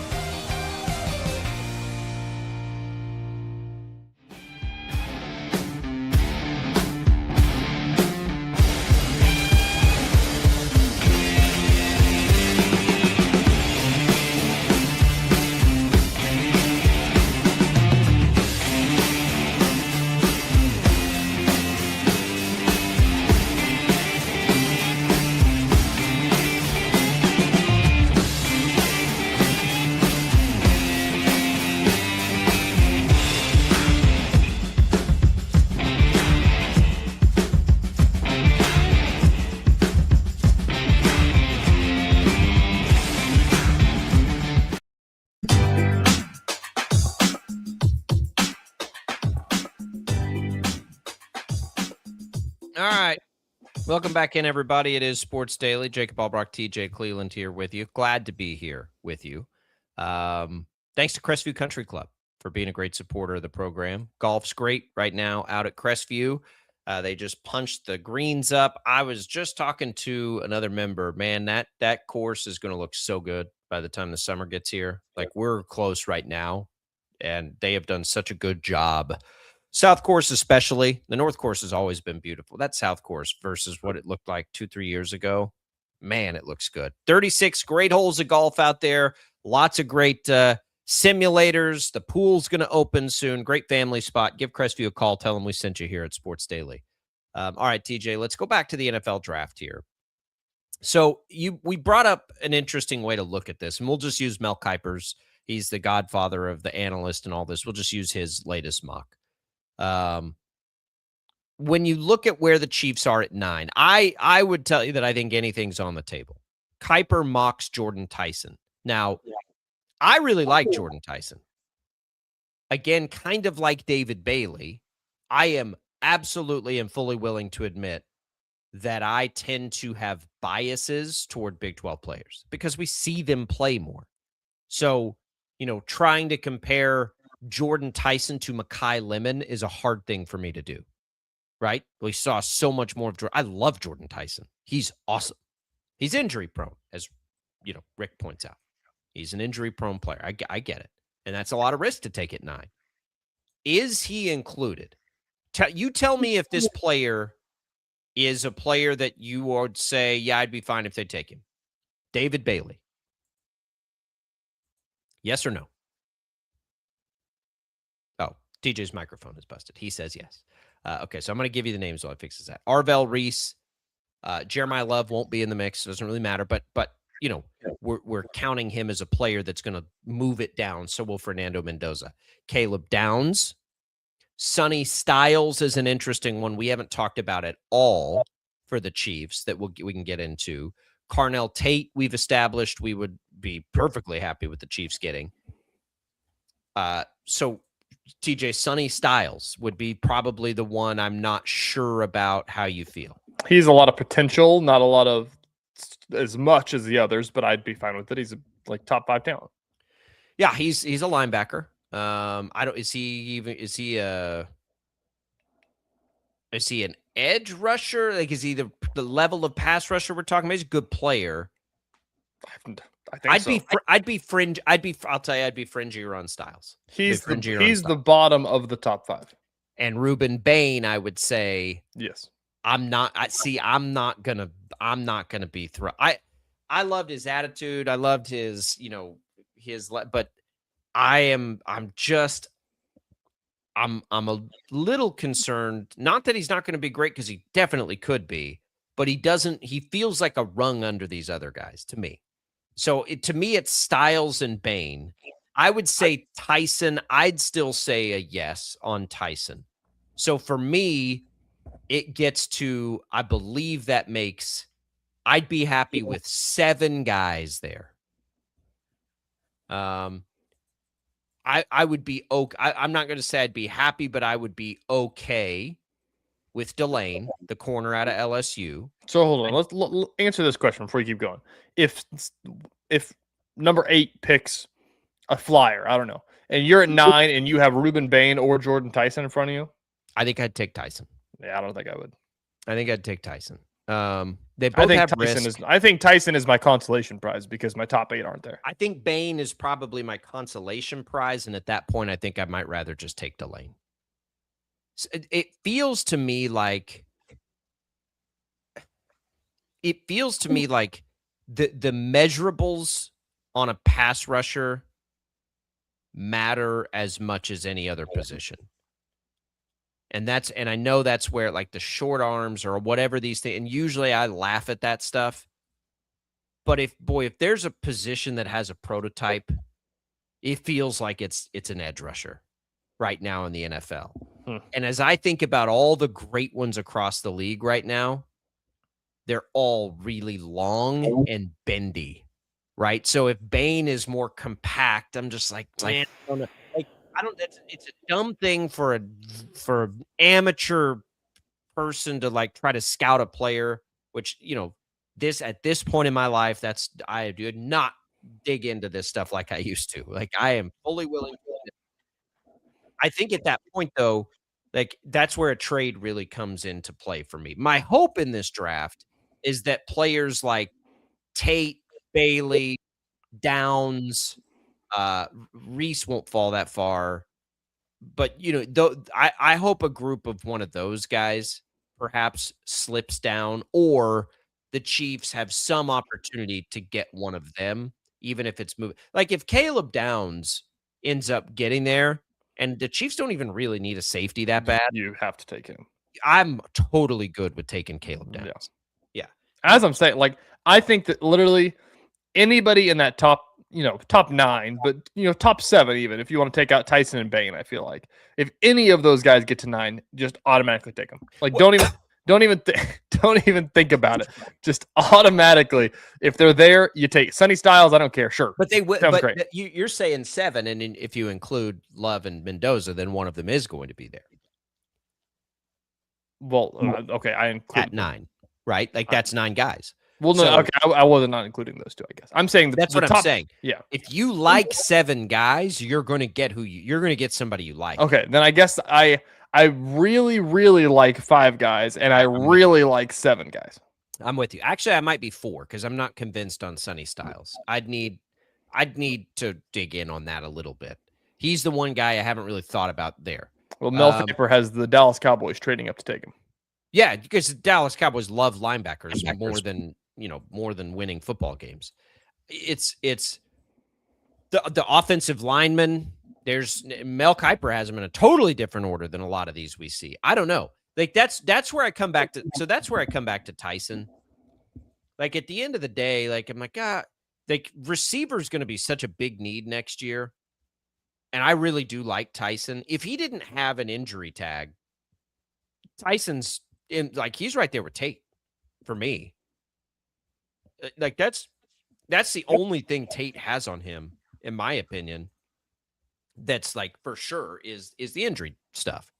All right. Welcome back in, everybody. It is Sports Daily. Jacob Albrock, TJ Cleveland here with you. Glad to be here with you. Thanks to Crestview Country Club for being a great supporter of the program. Golf's great right now out at Crestview. They just punched the greens up. I was just talking to another member. Man, that course is going to look so good by the time the summer gets here. Like, we're close right now, and they have done such a good job. South course especially. The North course has always been beautiful. That South course versus what it looked like 2-3 years ago, man, it looks good. 36 great holes of golf out there. Lots of great simulators. The pool's going to open soon. Great family spot. Give Crestview a call. Tell them we sent you here at Sports Daily. All right, TJ, let's go back to the NFL draft here. So we brought up an interesting way to look at this, and we'll just use Mel Kiper's. He's the godfather of the analyst and all this. We'll just use his latest mock. When you look at where the Chiefs are at 9, I would tell you that I think anything's on the table. Kiper mocks Jordan Tyson. Now, I really like Jordan Tyson. Again, kind of like David Bailey, I am absolutely and fully willing to admit that I tend to have biases toward Big 12 players because we see them play more. So, trying to compare Jordan Tyson to Mekhi Lemon is a hard thing for me to do, right? We saw so much more of Jordan. I love Jordan Tyson. He's awesome. He's injury prone, as Rick points out. He's an injury prone player. I get it. And that's a lot of risk to take at 9. Is he included? You tell me if this player is a player that you would say, yeah, I'd be fine if they take him. David Bailey. Yes or no? Oh, TJ's microphone is busted. He says yes. Okay, so I'm going to give you the names while I fixes that. Arvell Reese, Jeremiah Love won't be in the mix. It doesn't really matter, but we're counting him as a player that's going to move it down. So will Fernando Mendoza. Caleb Downs. Sonny Styles is an interesting one we haven't talked about at all for the Chiefs that we can get into. Carnell Tate, we've established we would be perfectly happy with the Chiefs getting. So TJ, Sonny Styles would be probably the one I'm not sure about how you feel. He's a lot of potential, not a lot of as much as the others, but I'd be fine with it. He's a top 5 talent. Yeah, he's a linebacker. Is he an edge rusher? Like, is he the level of pass rusher we're talking about? He's a good player. I think I'd be fringe. I'll tell you, I'd be fringier on Styles. He's the bottom of the top 5. And Ruben Bain, I would say, yes. I'm not gonna be I loved his attitude. I loved his, but I'm a little concerned. Not that he's not going to be great, because he definitely could be, but he feels like a rung under these other guys to me. So to me, it's Styles and Bain. I would say Tyson. I'd still say a yes on Tyson. So for me, it gets to, I believe that makes, I'd be happy with 7 guys there. I would be okay. I'm not going to say I'd be happy, but I would be okay with Delane, the corner out of LSU. So hold on. Let's answer this question before you keep going. If number 8 picks a flyer, I don't know, and you're at 9 and you have Ruben Bain or Jordan Tyson in front of you, I think I'd take Tyson. Yeah, I don't think I would. I think I'd take Tyson. They both have risk. I think Tyson is my consolation prize because my top 8 aren't there. I think Bain is probably my consolation prize, and at that point, I think I might rather just take Delane. It feels to me like the measurables on a pass rusher matter as much as any other position. And I know that's where, like, the short arms or whatever these things, and usually I laugh at that stuff. But if there's a position that has a prototype, it feels like it's an edge rusher right now in the NFL. And as I think about all the great ones across the league right now, they're all really long and bendy, right? So if Bain is more compact, I'm just like, man, I don't know. It's a dumb thing for an amateur person to, like, try to scout a player, which, at this point in my life, I do not dig into this stuff like I used to. Like, I am fully willing to. I think at that point, though, Like, that's where a trade really comes into play for me. My hope in this draft is that players like Tate, Bailey, Downs, Reese won't fall that far. But, I hope a group of one of those guys perhaps slips down, or the Chiefs have some opportunity to get one of them, even if it's moving. Like, if Caleb Downs ends up getting there, and the Chiefs don't even really need a safety that bad, You have to take him. I'm totally good with taking Caleb Downs. Yeah. As I'm saying, like, I think that literally anybody in that top 9, but top 7, even if you want to take out Tyson and Bain, I feel like if any of those guys get to 9, just automatically take them. Like, don't even think about it. Just automatically, if they're there, you take Sonny Styles. I don't care. Sure, but they would. Sounds But great. you're saying 7, and if you include Love and Mendoza, then one of them is going to be there. Well, okay, I include at 9, right? Like, that's 9 guys. Well, no, So- okay, I wasn't not including those 2. I guess I'm saying That's the what top, I'm saying. Yeah. If you like 7 guys, you're going to get you're going to get somebody you like. Okay, then I guess I really, really like 5 guys, and I really like 7 guys. I'm with you. Actually, I might be 4 because I'm not convinced on Sonny Styles. I'd need to dig in on that a little bit. He's the one guy I haven't really thought about there. Well, Mel Kiper has the Dallas Cowboys trading up to take him. Yeah, because the Dallas Cowboys love linebackers more than winning football games. It's the offensive linemen. There's Mel Kiper has them in a totally different order than a lot of these we see. I don't know. Like, that's where I come back to. So that's where I come back to Tyson. Like, at the end of the day, like, I'm like, God, like, receiver is going to be such a big need next year. And I really do like Tyson. If he didn't have an injury tag, Tyson's he's right there with Tate for me. Like, that's the only thing Tate has on him, in my opinion. That's like for sure is the injury stuff.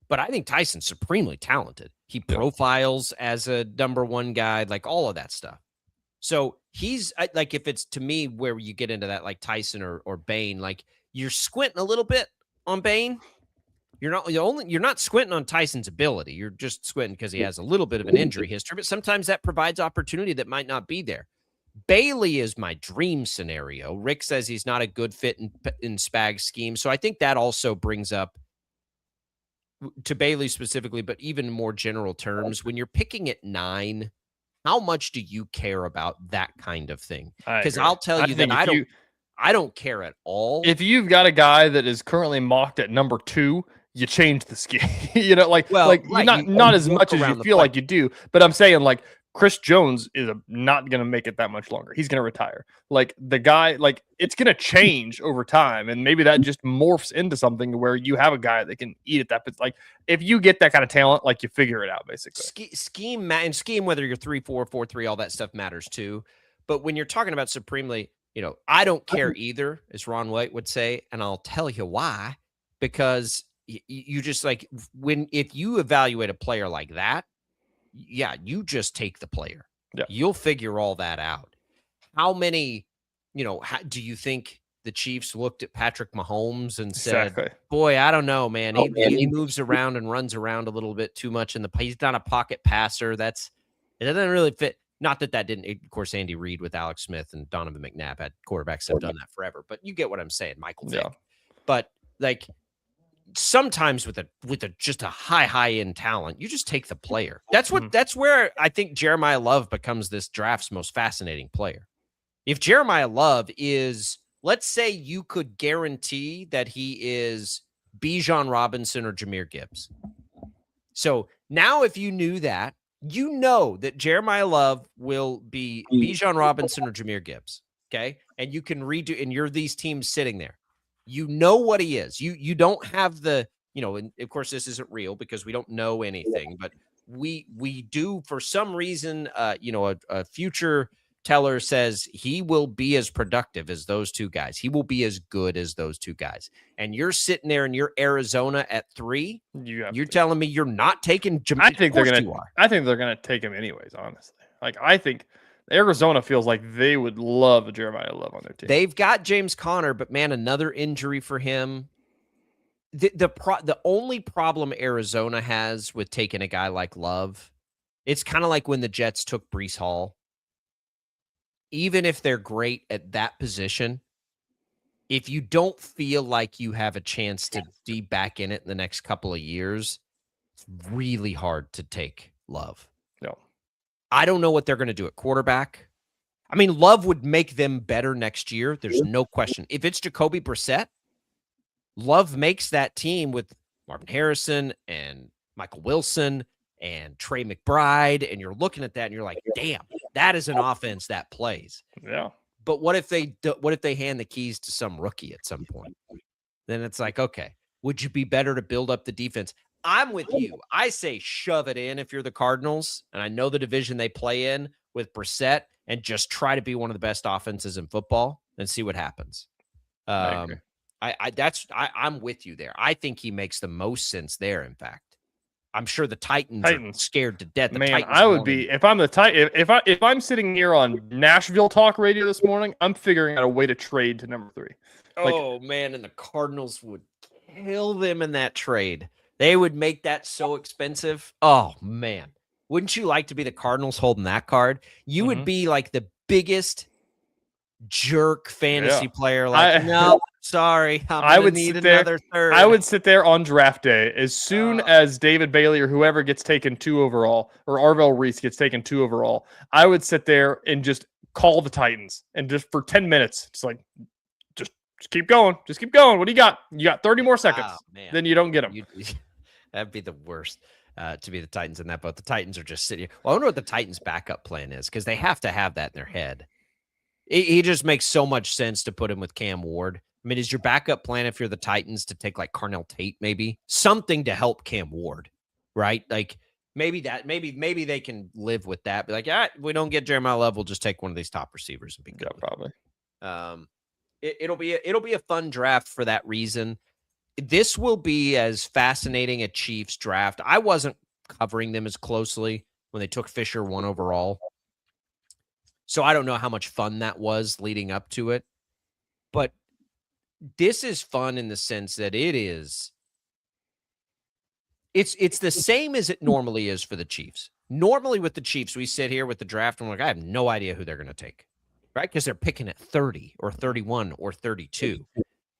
But I think Tyson's supremely talented. He profiles as a number 1 guy, like all of that stuff. So he's like, if it's to me where you get into that, like Tyson or Bain, like you're squinting a little bit on Bain. You're not squinting on Tyson's ability. You're just squinting because he has a little bit of an injury history, but sometimes that provides opportunity that might not be there. Bailey is my dream scenario. Rick says he's not a good fit in Spag's scheme. So I think that also brings up to Bailey specifically, but even more general terms, when you're picking at 9, how much do you care about that kind of thing? Because I'll tell you that I don't care at all. If you've got a guy that is currently mocked at number 2, you change the scheme. Not as much as you feel like you do. But I'm saying, like, Chris Jones is not going to make it that much longer. He's going to retire. Like, the guy, like, it's going to change over time, and maybe that just morphs into something where you have a guy that can eat at that. But like, if you get that kind of talent, like, you figure it out basically. Scheme, whether you're 3-4, 4-3, all that stuff matters too. But when you're talking about supremely, I don't care either, as Ron White would say, and I'll tell you why. Because you just like if you evaluate a player like that, you just take the player. Yeah. You'll figure all that out. How many, do you think the Chiefs looked at Patrick Mahomes and said, boy, I don't know, man. He moves around and runs around a little bit too much he's not a pocket passer. It doesn't really fit. Not that didn't, of course, Andy Reid with Alex Smith and Donovan McNabb had quarterbacks that have done that forever, but you get what I'm saying, Michael Vick. But like, sometimes with just a high end talent, you just take the player. That's where I think Jeremiah Love becomes this draft's most fascinating player. If Jeremiah Love is, let's say you could guarantee that he is Bijan Robinson or Jahmyr Gibbs. So now if you knew that, that Jeremiah Love will be Bijan Robinson or Jahmyr Gibbs. Okay. And you can redo, and you're these teams sitting there. You know what he is. You don't have the, and of course this isn't real because we don't know anything, but we do for some reason, a future teller says he will be as productive as those 2 guys. He will be as good as those 2 guys. And you're sitting there in your Arizona at 3. You're telling me you're not taking Jahmyr? I think they're gonna take him anyways, honestly. Like, I think Arizona feels like they would love a Jeremiah Love on their team. They've got James Conner, but man, another injury for him. The only problem Arizona has with taking a guy like Love, it's kind of like when the Jets took Breece Hall. Even if they're great at that position, if you don't feel like you have a chance to be back in it in the next couple of years, it's really hard to take Love. No. I don't know what they're going to do at quarterback. I mean, Love would make them better next year. There's no question. If it's Jacoby Brissett, Love makes that team with Marvin Harrison and Michael Wilson and Trey McBride, and you're looking at that and you're like, damn, that is an offense that plays. Yeah. But what if they hand the keys to some rookie at some point? Then it's like, okay, would you be better to build up the defense? I'm with you. I say shove it in if you're the Cardinals, and I know the division they play in with Brissett, and just try to be one of the best offenses in football and see what happens. I'm with you there. I think he makes the most sense there. In fact, I'm sure the Titans are scared to death. I would be if I'm the Titan. If I'm sitting here on Nashville Talk Radio this morning, I'm figuring out a way to trade to number 3. Oh man, and the Cardinals would kill them in that trade. They would make that so expensive. Oh man, wouldn't you like to be the Cardinals holding that card? You would be like the biggest jerk fantasy player. Like, no, sorry, I would need another third. I would sit there on draft day as soon as David Bailey or whoever gets taken 2 overall, or Arvell Reese gets taken 2 overall. I would sit there and just call the Titans, and just for 10 minutes, just keep going. Just keep going. What do you got? You got 30 more seconds. Then you don't get them. That'd be the worst to be the Titans in that boat. The Titans are just sitting here. Well, I wonder what the Titans' backup plan is, because they have to have that in their head. He just makes so much sense to put him with Cam Ward. I mean, is your backup plan, if you're the Titans, to take like Carnell Tate, maybe something to help Cam Ward, right? Like maybe maybe they can live with that. Be like, all right, we don't get Jeremiah Love, we'll just take one of these top receivers and be good. Yeah, probably. It'll be a fun draft for that reason. This will be as fascinating a Chiefs draft. I wasn't covering them as closely when they took Fisher 1 overall. So I don't know how much fun that was leading up to it. But this is fun in the sense that it's the same as it normally is for the Chiefs. Normally with the Chiefs, we sit here with the draft and we're like, I have no idea who they're going to take, right? Because they're picking at 30 or 31 or 32.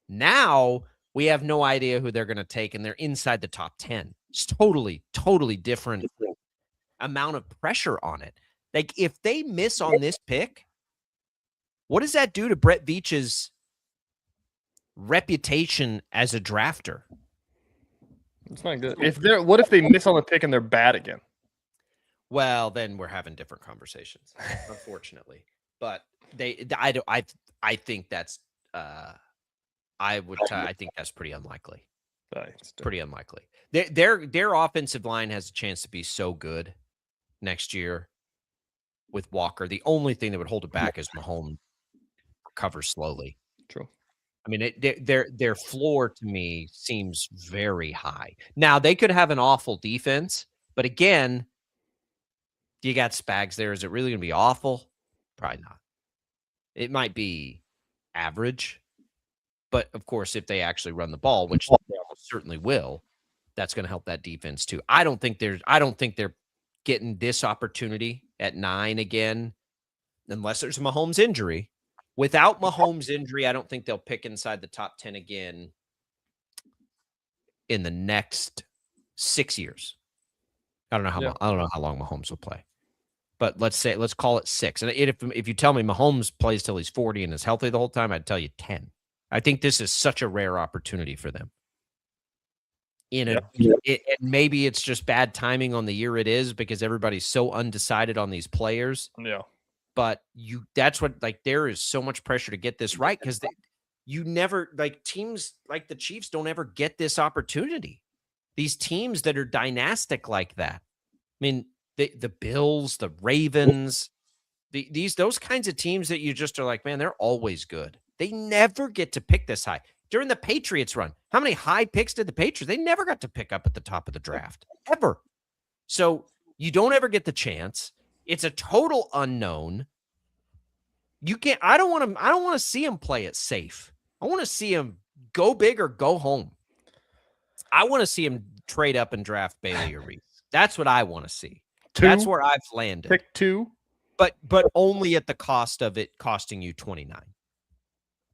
Now we have no idea who they're going to take, and they're inside the top 10. It's totally, totally different amount of pressure on it. Like, if they miss on this pick, what does that do to Brett Veach's reputation as a drafter? It's not good. What if they miss on the pick and they're bad again? Well, then we're having different conversations, unfortunately. But I think that's I think that's pretty unlikely. Pretty unlikely. Their offensive line has a chance to be so good next year with Walker. The only thing that would hold it back is Mahomes recovers slowly. True. I mean, their floor to me seems very high. Now, they could have an awful defense, but again, you got Spags there. Is it really going to be awful? Probably not. It might be average, but of course, if they actually run the ball, which they almost certainly will, that's going to help that defense too. I don't think they're getting this opportunity at 9 again, unless there's a Mahomes injury. Without Mahomes injury, I don't think they'll pick inside the top 10 again in the next 6 years. I don't know how long Mahomes will play, but let's call it 6. And if you tell me Mahomes plays till he's 40 and is healthy the whole time, I'd tell you 10. I think this is such a rare opportunity for them. Maybe it's just bad timing on the year it is, because everybody's so undecided on these players. Yeah. But that's what, like, there is so much pressure to get this right, because you never, like, teams like the Chiefs don't ever get this opportunity. These teams that are dynastic like that. I mean, the Bills, the Ravens, those kinds of teams that you just are like, man, they're always good. They never get to pick this high. During the Patriots run, how many high picks did the Patriots? They never got to pick up at the top of the draft, ever. So you don't ever get the chance. It's a total unknown. You can't. I don't want to see him play it safe. I want to see him go big or go home. I want to see him trade up and draft Bailey or Reese. That's what I want to see. 2? That's where I've landed. Pick 2? But only at the cost of it costing you 29.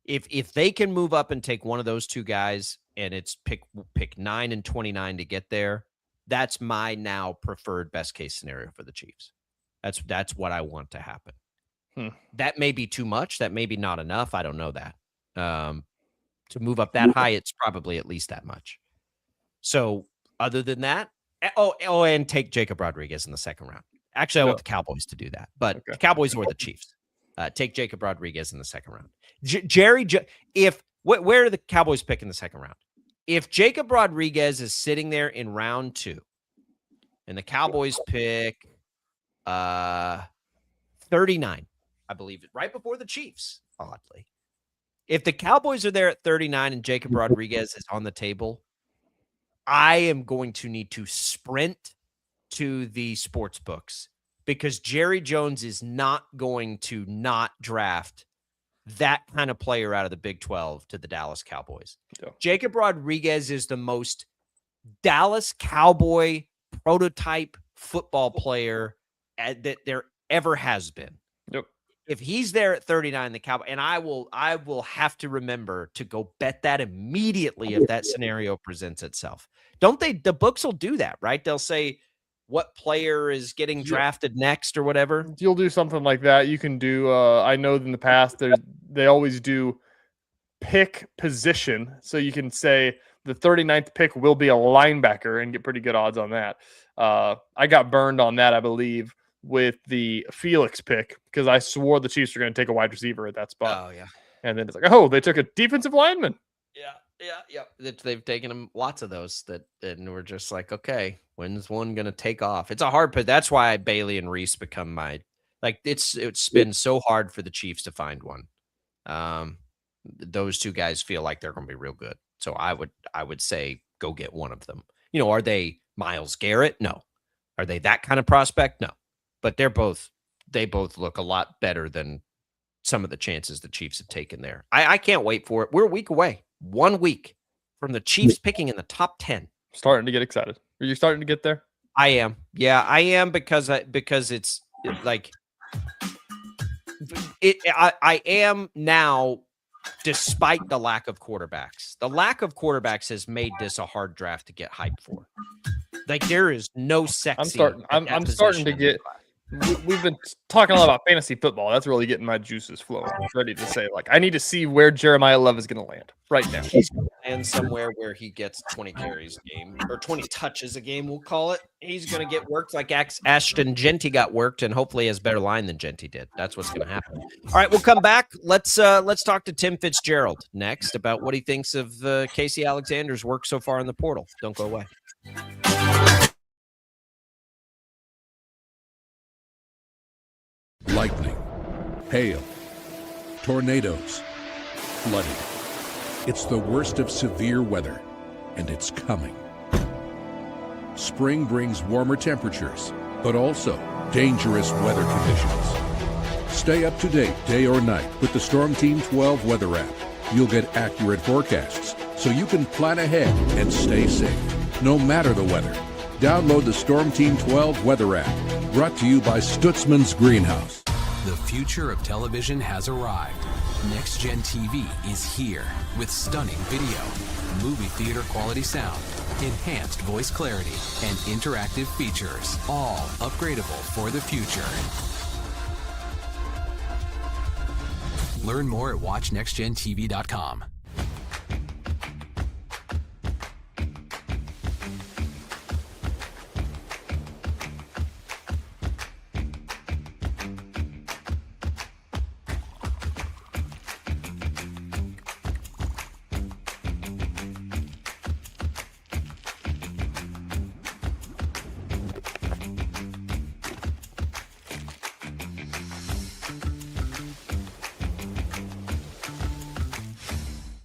If they can move up and take one of those 2 guys and it's pick 9 and 29 to get there, that's my now preferred best case scenario for the Chiefs. That's what I want to happen. That may be too much. That may be not enough. I don't know that. To move up that high, it's probably at least that much. So other than that, and take Jacob Rodriguez in the second round. Actually, I want the Cowboys to do that, but the Cowboys or the Chiefs. Take Jacob Rodriguez in the second round. Where do the Cowboys pick in the second round? If Jacob Rodriguez is sitting there in round 2 and the Cowboys pick 39, I believe, right before the Chiefs, oddly. If the Cowboys are there at 39 and Jacob Rodriguez is on the table, I am going to need to sprint to the sports books because Jerry Jones is not going to not draft that kind of player out of the Big 12 to the Dallas Cowboys. Yeah. Jacob Rodriguez is the most Dallas Cowboy prototype football player that there ever has been. Yep. If he's there at 39, the Cowboy, and I will have to remember to go bet that immediately if that scenario presents itself. Don't they? The books will do that, right? They'll say what player is getting drafted next or whatever. You'll do something like that. You can do. I know in the past they always do pick position, so you can say the 39th pick will be a linebacker and get pretty good odds on that. I got burned on that, I believe, with the Felix pick because I swore the Chiefs were going to take a wide receiver at that spot. Oh yeah, and then it's like, oh, they took a defensive lineman. Yeah. They've taken them lots of those and we're just like, okay, when's one going to take off? It's a hard put. That's why Bailey and Reese become my it's been so hard for the Chiefs to find one. Those 2 guys feel like they're going to be real good. So I would say go get one of them. Are they Myles Garrett? No. Are they that kind of prospect? No. But they both look a lot better than some of the chances the Chiefs have taken there. I can't wait for it. We're a week away. 1 week from the Chiefs picking in the top 10. Starting to get excited. Are you starting to get there? I am. Yeah, I am because it's like I am now, despite the lack of quarterbacks. The lack of quarterbacks has made this a hard draft to get hyped for. Like there is no sexy. I'm starting to get. We've been talking a lot about fantasy football. That's really getting my juices flowing. I'm ready to say, I need to see where Jeremiah Love is going to land right now. He's going to land somewhere where he gets 20 carries a game or 20 touches a game, we'll call it. He's going to get worked like Ashton Genty got worked and hopefully has better line than Genty did. That's what's going to happen. All right, we'll come back. Let's talk to Tim Fitzgerald next about what he thinks of Casey Alexander's work so far in the portal. Don't go away. Lightning, hail, tornadoes, flooding. It's the worst of severe weather, and it's coming. Spring brings warmer temperatures, but also dangerous weather conditions. Stay up to date day or night with the Storm Team 12 weather app. You'll get accurate forecasts, so you can plan ahead and stay safe, no matter the weather. Download the Storm Team 12 weather app, brought to you by Stutzman's Greenhouse. The future of television has arrived. Next Gen TV is here with stunning video, movie theater quality sound, enhanced voice clarity, and interactive features, all upgradable for the future. Learn more at watchnextgentv.com.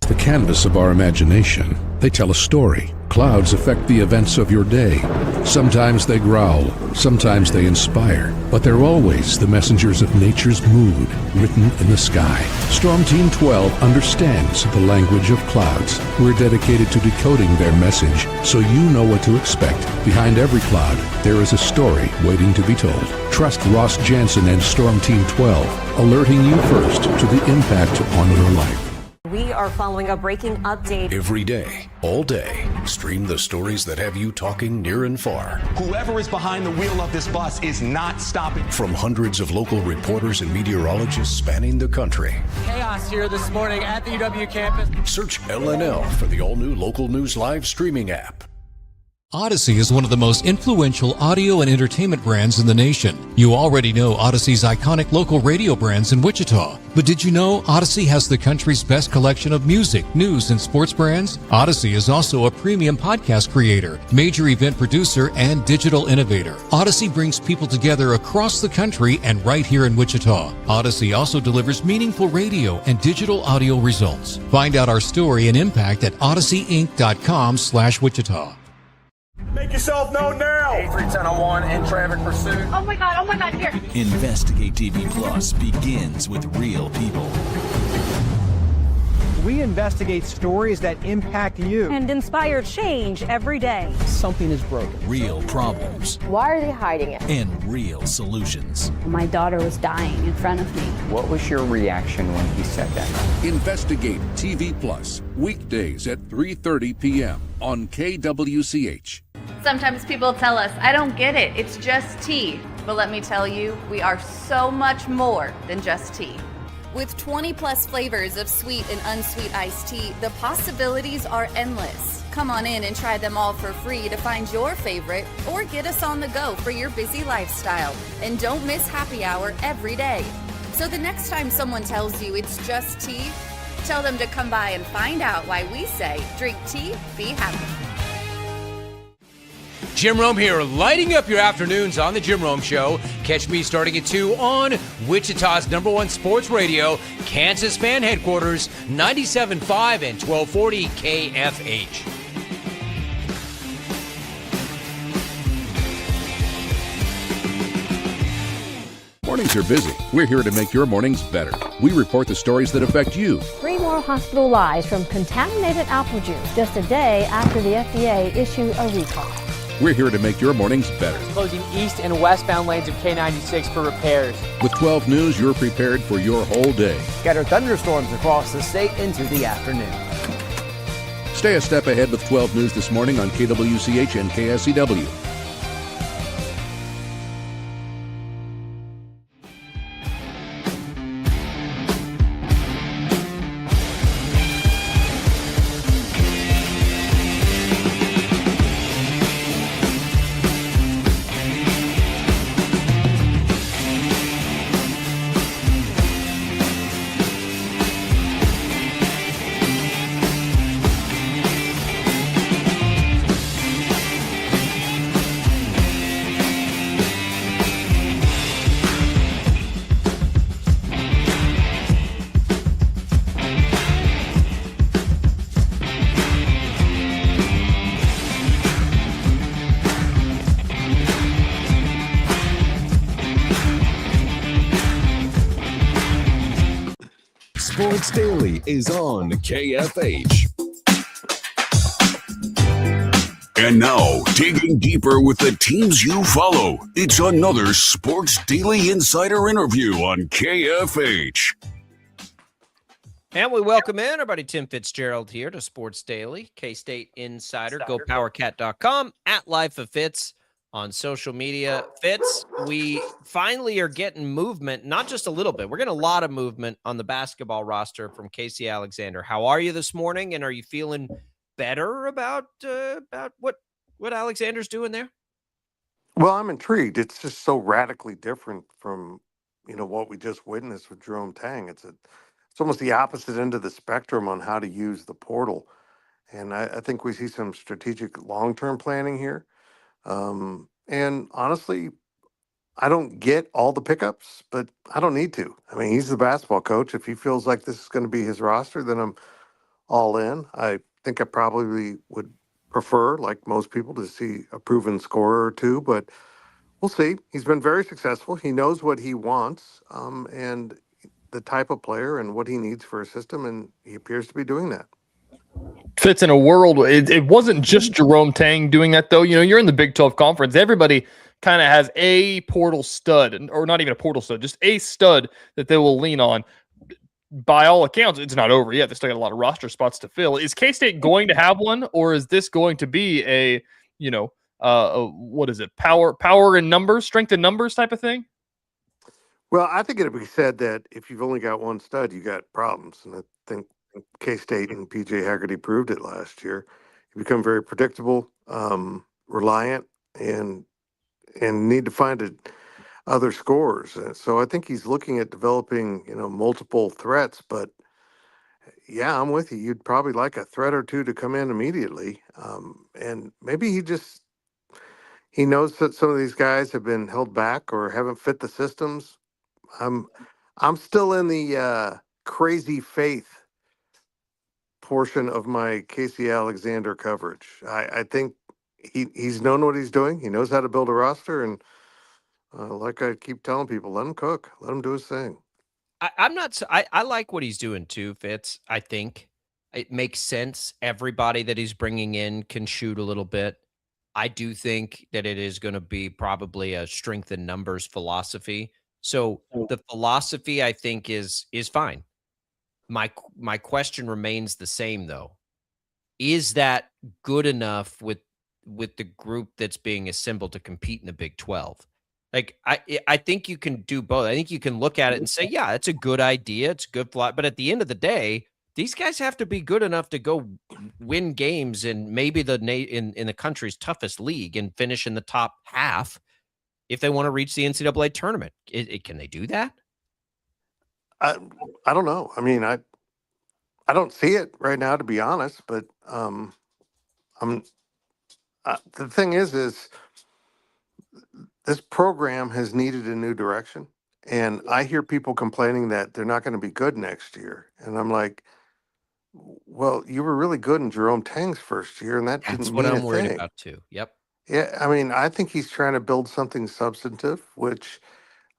The canvas of our imagination. They tell a story, clouds affect the events of your day. Sometimes they growl, sometimes they inspire, but they're always the messengers of nature's mood written in the sky. Storm Team 12 understands the language of clouds. We're dedicated to decoding their message so you know what to expect. Behind every cloud, there is a story waiting to be told. Trust Ross Jansen and Storm Team 12, alerting you first to the impact on your life. We are following a breaking update. Every day, all day, stream the stories that have you talking near and far. Whoever is behind the wheel of this bus is not stopping. From hundreds of local reporters and meteorologists spanning the country. Chaos here this morning at the UW campus. Search LNL for the all-new Local News Live streaming app. Odyssey is one of the most influential audio and entertainment brands in the nation. You already know Odyssey's iconic local radio brands in Wichita. But did you know Odyssey has the country's best collection of music, news, and sports brands? Odyssey is also a premium podcast creator, major event producer, and digital innovator. Odyssey brings people together across the country and right here in Wichita. Odyssey also delivers meaningful radio and digital audio results. Find out our story and impact at odysseyinc.com/Wichita. Make yourself known now. 831001 in traffic pursuit. Oh my God, here. Investigate TV Plus begins with real people. We investigate stories that impact you. And inspire change every day. Something is broken. Real problems. Why are they hiding it? And real solutions. My daughter was dying in front of me. What was your reaction when he said that? Investigate TV Plus, weekdays at 3:30 p.m. on KWCH. Sometimes people tell us, I don't get it, it's just tea. But let me tell you, we are so much more than just tea. With 20 plus flavors of sweet and unsweet iced tea, the possibilities are endless. Come on in and try them all for free to find your favorite or get us on the go for your busy lifestyle. And don't miss happy hour every day. So the next time someone tells you it's just tea, tell them to come by and find out why we say drink tea, be happy. Jim Rome here, lighting up your afternoons on The Jim Rome Show. Catch me starting at 2 on Wichita's #1 sports radio, Kansas Fan Headquarters, 97.5 and 1240 KFH. Mornings are busy. We're here to make your mornings better. We report the stories that affect you. 3 more hospital lies from contaminated apple juice just a day after the FDA issued a recall. We're here to make your mornings better. Closing east and westbound lanes of K96 for repairs. With 12 News, you're prepared for your whole day. Scattered thunderstorms across the state into the afternoon. Stay a step ahead with 12 News this morning on KWCH and KSCW. Sports Daily is on KFH. And now, digging deeper with the teams you follow, it's another Sports Daily Insider interview on KFH. And we welcome in our buddy Tim Fitzgerald here to Sports Daily, KState Insider, GoPowerCat.com, at Life of Fitz on social media. Fitz, we finally are getting movement, not just a little bit. We're getting a lot of movement on the basketball roster from Casey Alexander. How are you this morning, and are you feeling better about what Alexander's doing there? Well, I'm intrigued. It's just so radically different from, what we just witnessed with Jerome Tang. It's almost the opposite end of the spectrum on how to use the portal. And I think we see some strategic long-term planning here. And honestly, I don't get all the pickups, but I don't need to. I mean, he's the basketball coach. If he feels like this is going to be his roster, then I'm all in. I think I probably would prefer, like most people, to see a proven scorer or two, but we'll see. He's been very successful. He knows what he wants and the type of player and what he needs for a system, and he appears to be doing that. Fits in a world. It wasn't just Jerome Tang doing that, though. You're in the Big 12 conference. Everybody kind of has a portal stud, or not even a portal stud, just a stud that they will lean on. By all accounts, it's not over yet. They still got a lot of roster spots to fill. Is K-State going to have one, or is this going to be a what is it? Power in numbers, strength in numbers type of thing? Well, I think it'd be said that if you've only got one stud, you got problems. And I think K-State and PJ Haggerty proved it last year. You become very predictable, reliant, and need to find other scorers. So I think he's looking at developing, multiple threats. But yeah, I'm with you. You'd probably like a threat or two to come in immediately. And maybe he knows that some of these guys have been held back or haven't fit the systems. I'm still in the crazy faith portion of my Casey Alexander coverage. I think he's known what he's doing. He knows how to build a roster, and like I keep telling people, let him cook, let him do his thing. I like what he's doing too, Fitz. I think it makes sense. Everybody that he's bringing in can shoot a little bit. I do think that it is going to be probably a strength in numbers philosophy. So the philosophy, I think, is fine. My question remains the same, though. Is that good enough with the group that's being assembled to compete in the Big 12? Like, I think you can do both. I think you can look at it and say, yeah, it's a good idea. It's good fly. But at the end of the day, these guys have to be good enough to go win games in maybe in the country's toughest league and finish in the top half if they want to reach the NCAA tournament. Can they do that? I don't know. I mean, I don't see it right now, to be honest. But the thing is this program has needed a new direction, and I hear people complaining that they're not going to be good next year, and I'm like, well, you were really good in Jerome Tang's first year, and That's didn't what mean I'm a worried thing. about too. Yep. Yeah, I mean, I think he's trying to build something substantive, which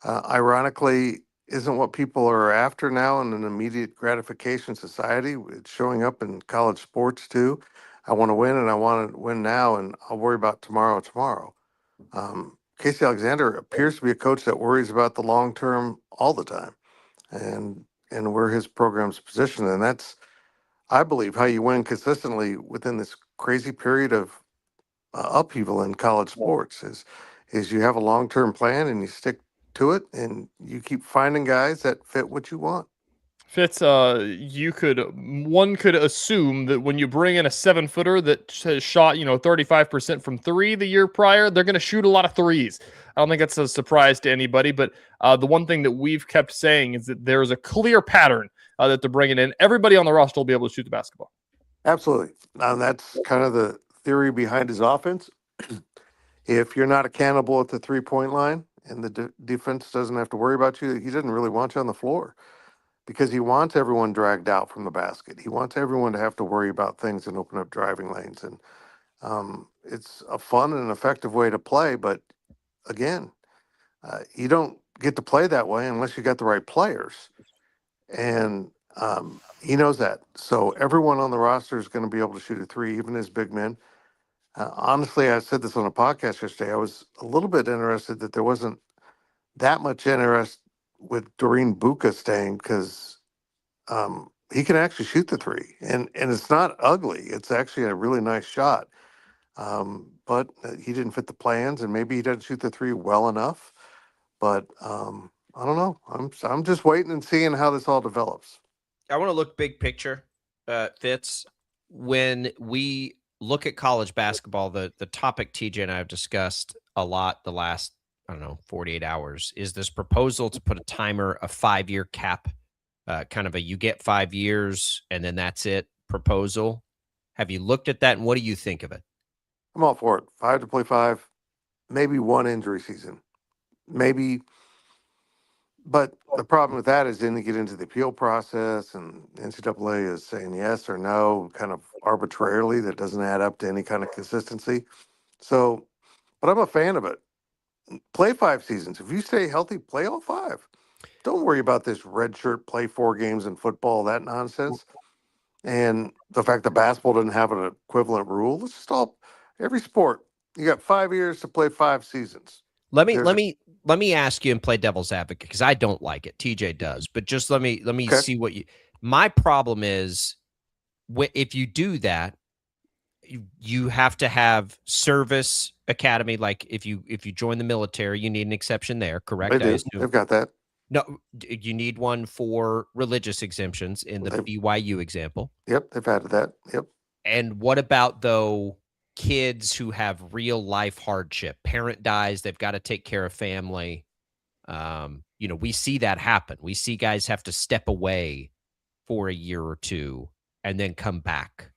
ironically isn't what people are after now in an immediate gratification society. It's showing up in college sports too. I want to win, and I want to win now, and I'll worry about tomorrow. Casey Alexander appears to be a coach that worries about the long term all the time, and where his program's positioned, and that's, I believe, how you win consistently within this crazy period of upheaval in college sports. Is you have a long term plan and you stick to it, and you keep finding guys that fit what you want. Fitz, one could assume that when you bring in a 7-footer that has shot, 35% from three the year prior, they're going to shoot a lot of threes. I don't think that's a surprise to anybody, but the one thing that we've kept saying is that there's a clear pattern that they're bringing in. Everybody on the roster will be able to shoot the basketball. Absolutely. That's kind of the theory behind his offense. If you're not accountable at the 3-point line and the defense doesn't have to worry about you, he doesn't really want you on the floor, because he wants everyone dragged out from the basket. He wants everyone to have to worry about things and open up driving lanes. And it's a fun and effective way to play. But again, you don't get to play that way unless you got the right players. And he knows that. So everyone on the roster is going to be able to shoot a three, even his big men. Honestly, I said this on a podcast yesterday. I was a little bit interested that there wasn't that much interest with Doreen Buka staying, because he can actually shoot the three, and it's not ugly. It's actually a really nice shot. But he didn't fit the plans, and maybe he doesn't shoot the three well enough. But I don't know. I'm just waiting and seeing how this all develops. I want to look big picture, Fitz. When we look at college basketball, the topic TJ and I have discussed a lot the last, 48 hours is this proposal to put a timer, a 5-year cap, kind of a you get 5 years and then that's it proposal. Have you looked at that, and what do you think of it? I'm all for it. 5 to play 5, maybe one injury season, maybe. But the problem with that is then you get into the appeal process, and NCAA is saying yes or no, kind of arbitrarily that doesn't add up to any kind of consistency. So, but I'm a fan of it. Play 5 seasons. If you stay healthy, play all 5. Don't worry about this red shirt, play 4 games in football, that nonsense. And the fact that basketball doesn't have an equivalent rule. Let's just all, every sport, you got 5 years to play 5 seasons. Let me ask you and play devil's advocate, because I don't like it. TJ does, but just let me see what you. My problem is, if you do that, you have to have service academy. Like if you join the military, you need an exception there, correct? They do. They've got that. No, you need one for religious exemptions in the BYU example. Yep, they've added that. Yep. And what about, though, kids who have real life hardship? Parent dies, they've got to take care of family. We see that happen. We see guys have to step away for a year or two and then come back.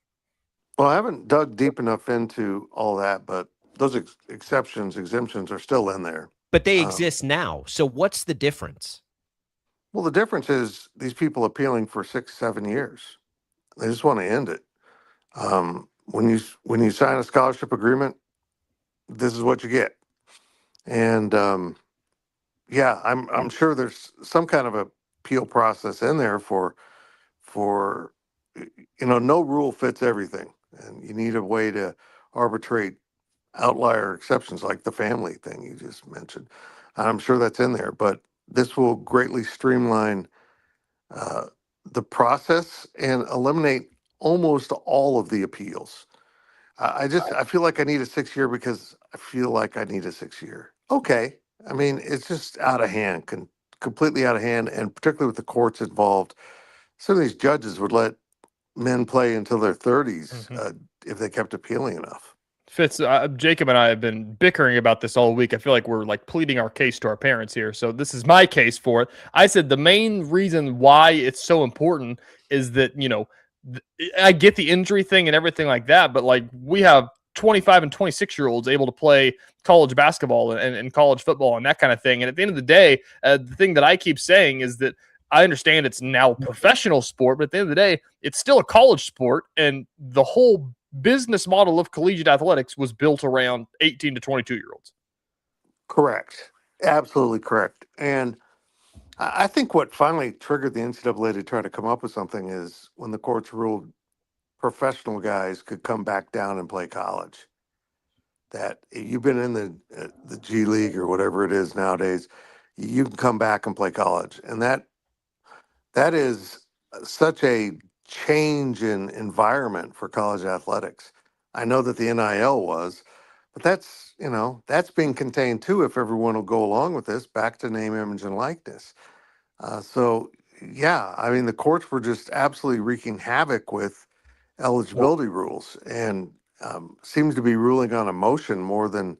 Well, I haven't dug deep enough into all that, but those exemptions are still in there. But they exist now. So what's the difference? Well, the difference is these people appealing for 6-7 years. They just want to end it. When you sign a scholarship agreement, this is what you get. And I'm sure there's some kind of appeal process in there for no rule fits everything, and you need a way to arbitrate outlier exceptions like the family thing you just mentioned. I'm sure that's in there, but this will greatly streamline the process and eliminate almost all of the appeals. I feel like I need a 6-year because I feel like I need a 6-year. Okay. I mean, it's just out of hand, completely out of hand, and particularly with the courts involved. Some of these judges would let men play until their 30s if they kept appealing enough. Fitz, Jacob and I have been bickering about this all week. I feel like we're pleading our case to our parents here. So this is my case for it. I said the main reason why it's so important is that, I get the injury thing and everything like that, but we have 25 and 26-year-olds able to play college basketball and college football and that kind of thing. And at the end of the day, the thing that I keep saying is that I understand it's now a professional sport, but at the end of the day, it's still a college sport, and the whole business model of collegiate athletics was built around 18 to 22-year-olds. Correct. Absolutely correct. And I think what finally triggered the NCAA to try to come up with something is when the courts ruled professional guys could come back down and play college. That you've been in the G League or whatever it is nowadays, you can come back and play college. And that is such a change in environment for college athletics. I know that the NIL was, but that's being contained too if everyone will go along with this, back to name, image, and likeness. The courts were just absolutely wreaking havoc with eligibility rules and seems to be ruling on emotion more than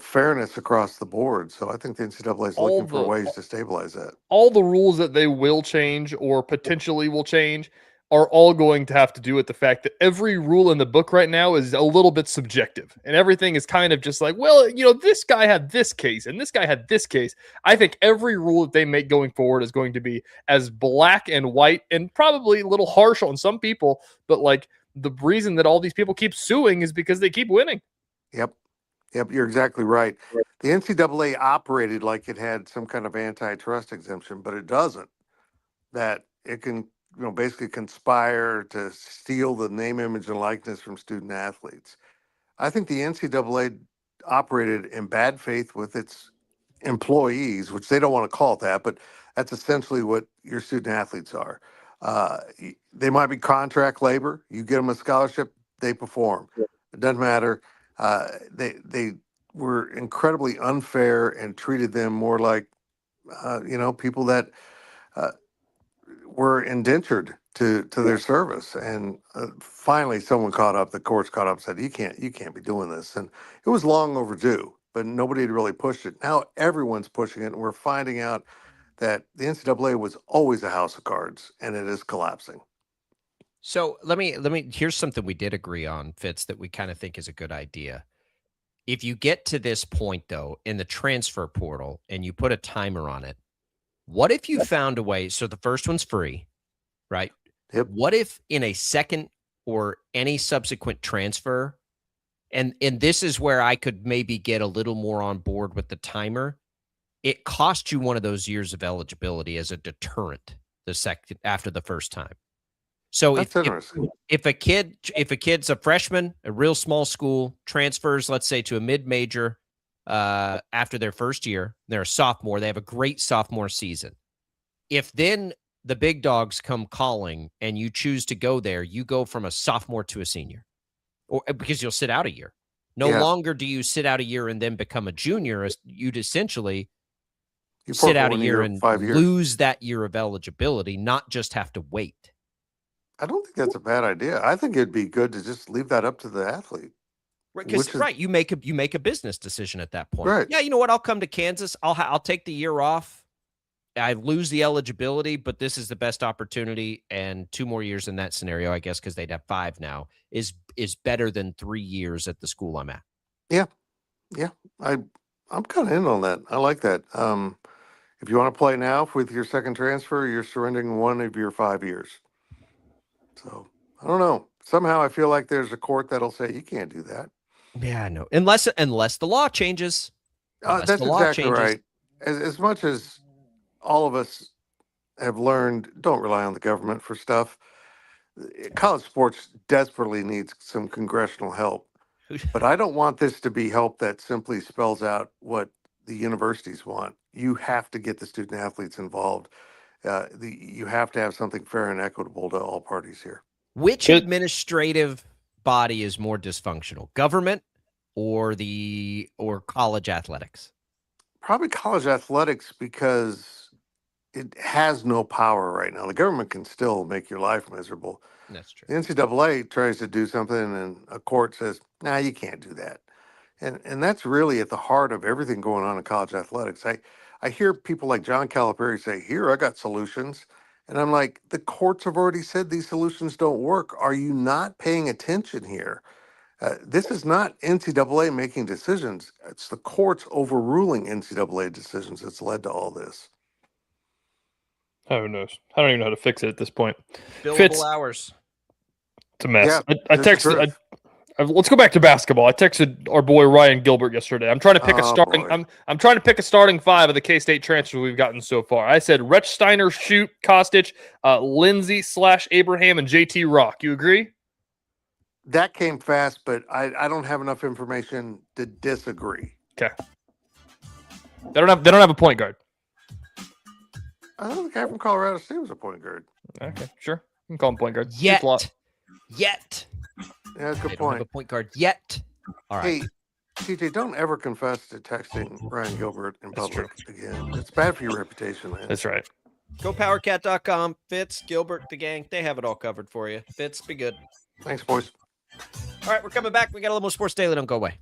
fairness across the board. So I think the NCAA is looking for ways to stabilize that. All the rules that they will change or potentially will change are all going to have to do with the fact that every rule in the book right now is a little bit subjective, and everything is kind of just this guy had this case and this guy had this case. I think every rule that they make going forward is going to be as black and white and probably a little harsh on some people, but the reason that all these people keep suing is because they keep winning. Yep, you're exactly right. The NCAA operated like it had some kind of antitrust exemption, but it doesn't. That it can basically conspire to steal the name, image, and likeness from student athletes. I think the NCAA operated in bad faith with its employees, which they don't want to call it that, but that's essentially what your student athletes are. They might be contract labor. You get them a scholarship, they perform. It doesn't matter. They were incredibly unfair and treated them more like, people that were indentured to their service. And finally, someone caught up. The courts caught up, and said, "You can't be doing this." And it was long overdue, but nobody had really pushed it. Now everyone's pushing it, and we're finding out that the NCAA was always a house of cards, and it is collapsing. So let me. Here's something we did agree on, Fitz, that we kind of think is a good idea. If you get to this point, though, in the transfer portal, and you put a timer on it, what if you found a way? So the first one's free, right? Yep. What if in a second or any subsequent transfer, and this is where I could maybe get a little more on board with the timer, it costs you one of those years of eligibility as a deterrent after the first time. So if a kid's a freshman, a real small school, transfers, let's say, to a mid-major after their first year, they're a sophomore, they have a great sophomore season. If then the big dogs come calling and you choose to go there, you go from a sophomore to a senior, or because you'll sit out a year. No longer do you sit out a year and then become a junior. You'd essentially sit out a year and lose that year of eligibility, not just have to wait. I don't think that's a bad idea. I think it'd be good to just leave that up to the athlete. Right, you make a business decision at that point. Right. Yeah, you know what? I'll come to Kansas. I'll take the year off. I lose the eligibility, but this is the best opportunity, and 2 more years in that scenario, I guess, because they'd have 5 now, is better than 3 years at the school I'm at. Yeah. I'm kind of in on that. I like that. If you want to play now with your second transfer, you're surrendering 1 of your 5 years. So I don't know. Somehow I feel like there's a court that'll say you can't do that. Yeah, I know. Unless the law changes. That's exactly right. As much as all of us have learned, don't rely on the government for stuff. College sports desperately needs some congressional help. But I don't want this to be help that simply spells out what the universities want. You have to get the student athletes involved. You have to have something fair and equitable to all parties here. Which administrative body is more dysfunctional, government or college athletics? Probably college athletics, because it has no power right now. The government can still make your life miserable. That's true. The NCAA tries to do something and a court says, nah, you can't do that. And that's really at the heart of everything going on in college athletics. I hear people like John Calipari say, here, I got solutions. And I'm like, the courts have already said these solutions don't work. Are you not paying attention here? This is not NCAA making decisions. It's the courts overruling NCAA decisions that's led to all this. Who knows? I don't even know how to fix it at this point. Billable hours. It's a mess. Yeah, I texted. Let's go back to basketball. I texted our boy Ryan Gilbert yesterday. I'm trying to pick a starting. I'm trying to pick a starting 5 of the K-State transfers we've gotten so far. I said Rechsteiner, Shoot, Kostic, Lindsey / Abraham, and JT Rock. You agree? That came fast, but I don't have enough information to disagree. Okay. They don't have a point guard. I thought the guy from Colorado State was a point guard. Okay, sure. You can call him point guard. Yet. Yeah, that's a good point. Have a point guard yet. All right. Hey, TJ, don't ever confess to texting Ryan Gilbert in public again. It's bad for your reputation, man. That's right. GoPowerCat.com. Fitz, Gilbert, the gang. They have it all covered for you. Fitz, be good. Thanks, boys. All right, we're coming back. We got a little more Sports Daily. Don't go away.